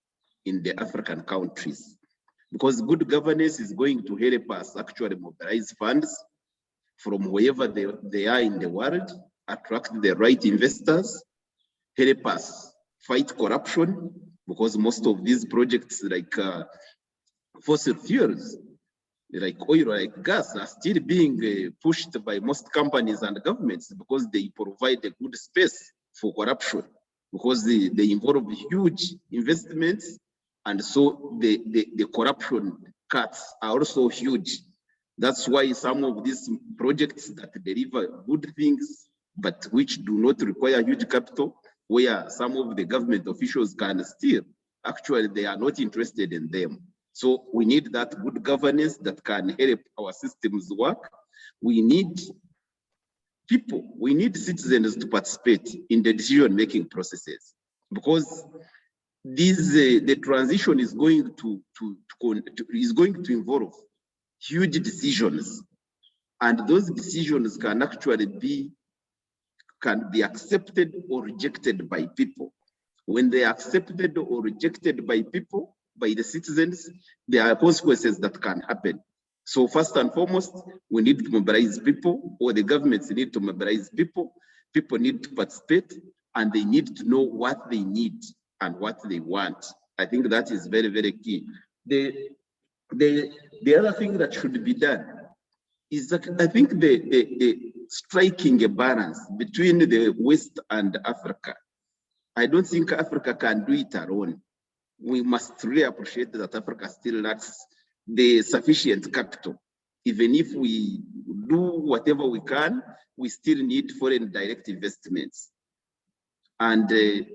in the African countries, because good governance is going to help us actually mobilize funds from wherever they are in the world, attract the right investors, help us fight corruption, because most of these projects like fossil fuels, like oil, like gas, are still being pushed by most companies and governments because they provide a good space for corruption, because they involve huge investments, and so the corruption cuts are also huge. That's why some of these projects that deliver good things, but which do not require huge capital, where some of the government officials can steal, actually they are not interested in them. So we need that good governance that can help our systems work. We need people, we need citizens to participate in the decision-making processes, because the transition is going to involve huge decisions, and those decisions can actually be accepted or rejected by people. When they are accepted or rejected by people, by the citizens, there are consequences that can happen. So first and foremost, we need to mobilize people, or the governments need to mobilize people. People need to participate, and they need to know what they need and what they want. I think that is very, very key. The other thing that should be done is that I think the striking a balance between the West and Africa. I don't think Africa can do it alone. We must really appreciate that Africa still lacks the sufficient capital. Even if we do whatever we can, we still need foreign direct investments. And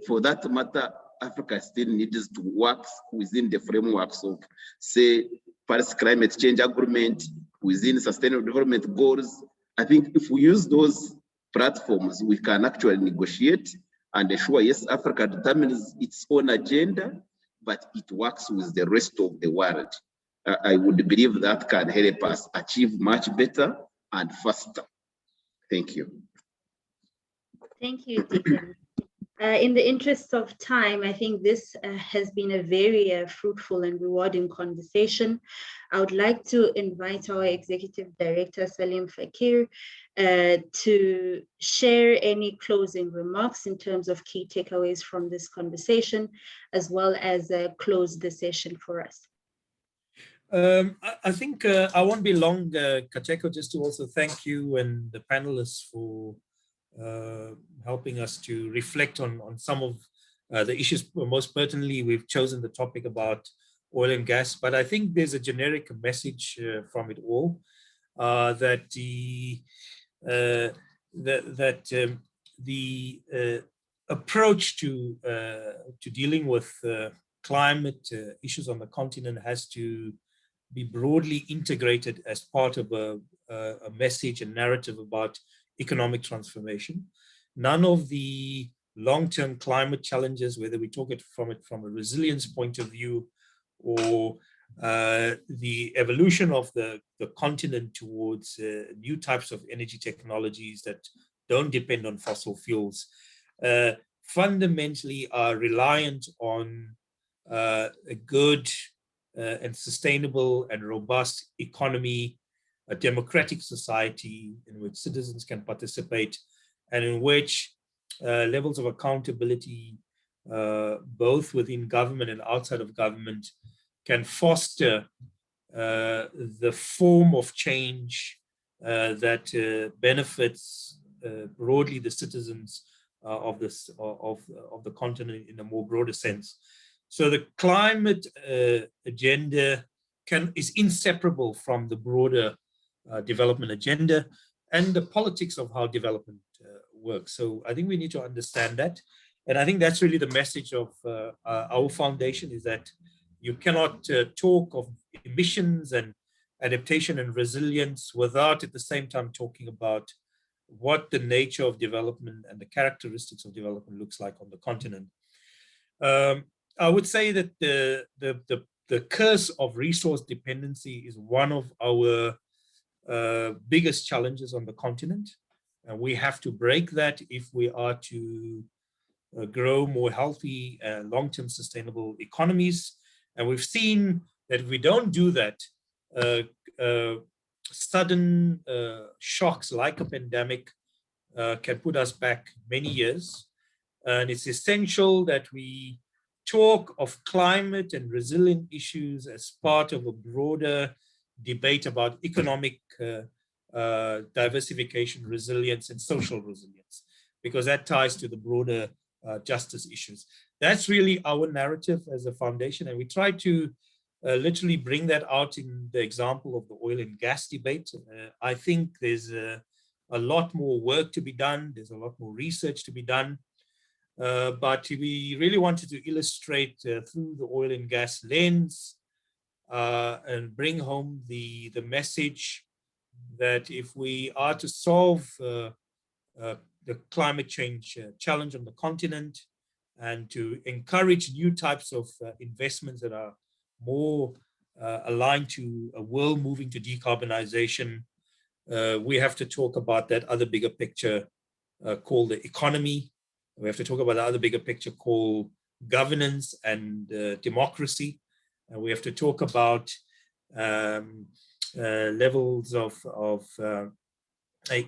for that matter, Africa still needs to work within the frameworks of, say, Paris Climate Change Agreement, within Sustainable Development Goals. I think if we use those platforms, we can actually negotiate and ensure, yes, Africa determines its own agenda, but it works with the rest of the world. I would believe that can help us achieve much better and faster. Thank you. Thank you, Deacon. In the interest of time, I think this has been a very fruitful and rewarding conversation. I would like to invite our Executive Director, Salim Fakir, to share any closing remarks in terms of key takeaways from this conversation, as well as close the session for us. I think I won't be long, Kateko, just to also thank you and the panelists for helping us to reflect on some of the issues. Most pertinently, we've chosen the topic about oil and gas, but I think there's a generic message from it all, that the approach to dealing with climate issues on the continent has to be broadly integrated as part of a message and narrative about economic transformation. None of the long-term climate challenges, whether we talk from a resilience point of view or the evolution of the continent towards new types of energy technologies that don't depend on fossil fuels, fundamentally are reliant on a good and sustainable and robust economy, a democratic society in which citizens can participate, and in which levels of accountability, both within government and outside of government, can foster the form of change that benefits broadly the citizens of the continent in a more broader sense. So the climate agenda is inseparable from the broader development agenda and the politics of how development works. So I think we need to understand that. And I think that's really the message of our foundation, is that you cannot talk of emissions and adaptation and resilience without at the same time talking about what the nature of development and the characteristics of development looks like on the continent. I would say that the curse of resource dependency is one of our biggest challenges on the continent. And we have to break that if we are to grow more healthy, long-term sustainable economies. And we've seen that if we don't do that, sudden shocks like a pandemic can put us back many years. And it's essential that we talk of climate and resilient issues as part of a broader debate about economic diversification, resilience, and social resilience, because that ties to the broader justice issues. That's really our narrative as a foundation, and we try to literally bring that out in the example of the oil and gas debate. I think there's a lot more work to be done. There's a lot more research to be done. But we really wanted to illustrate through the oil and gas lens and bring home the message that if we are to solve the climate change challenge on the continent and to encourage new types of investments that are more aligned to a world moving to decarbonization, we have to talk about that other bigger picture called the economy. We have to talk about the other bigger picture called governance and democracy. And we have to talk about levels of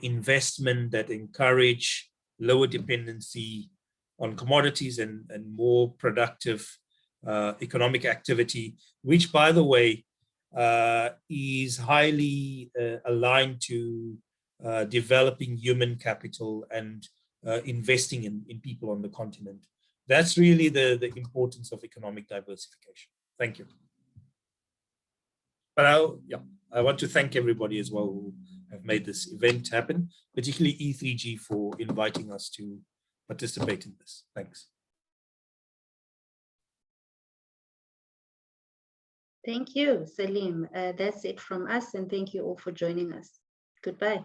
investment that encourage lower dependency on commodities and more productive economic activity, which, by the way, is highly aligned to developing human capital and investing in people on the continent. That's really the importance of economic diversification. Thank you. But I want to thank everybody as well who have made this event happen, particularly E3G for inviting us to participate in this. Thanks. Thank you, Salim. That's it from us, and thank you all for joining us. Goodbye.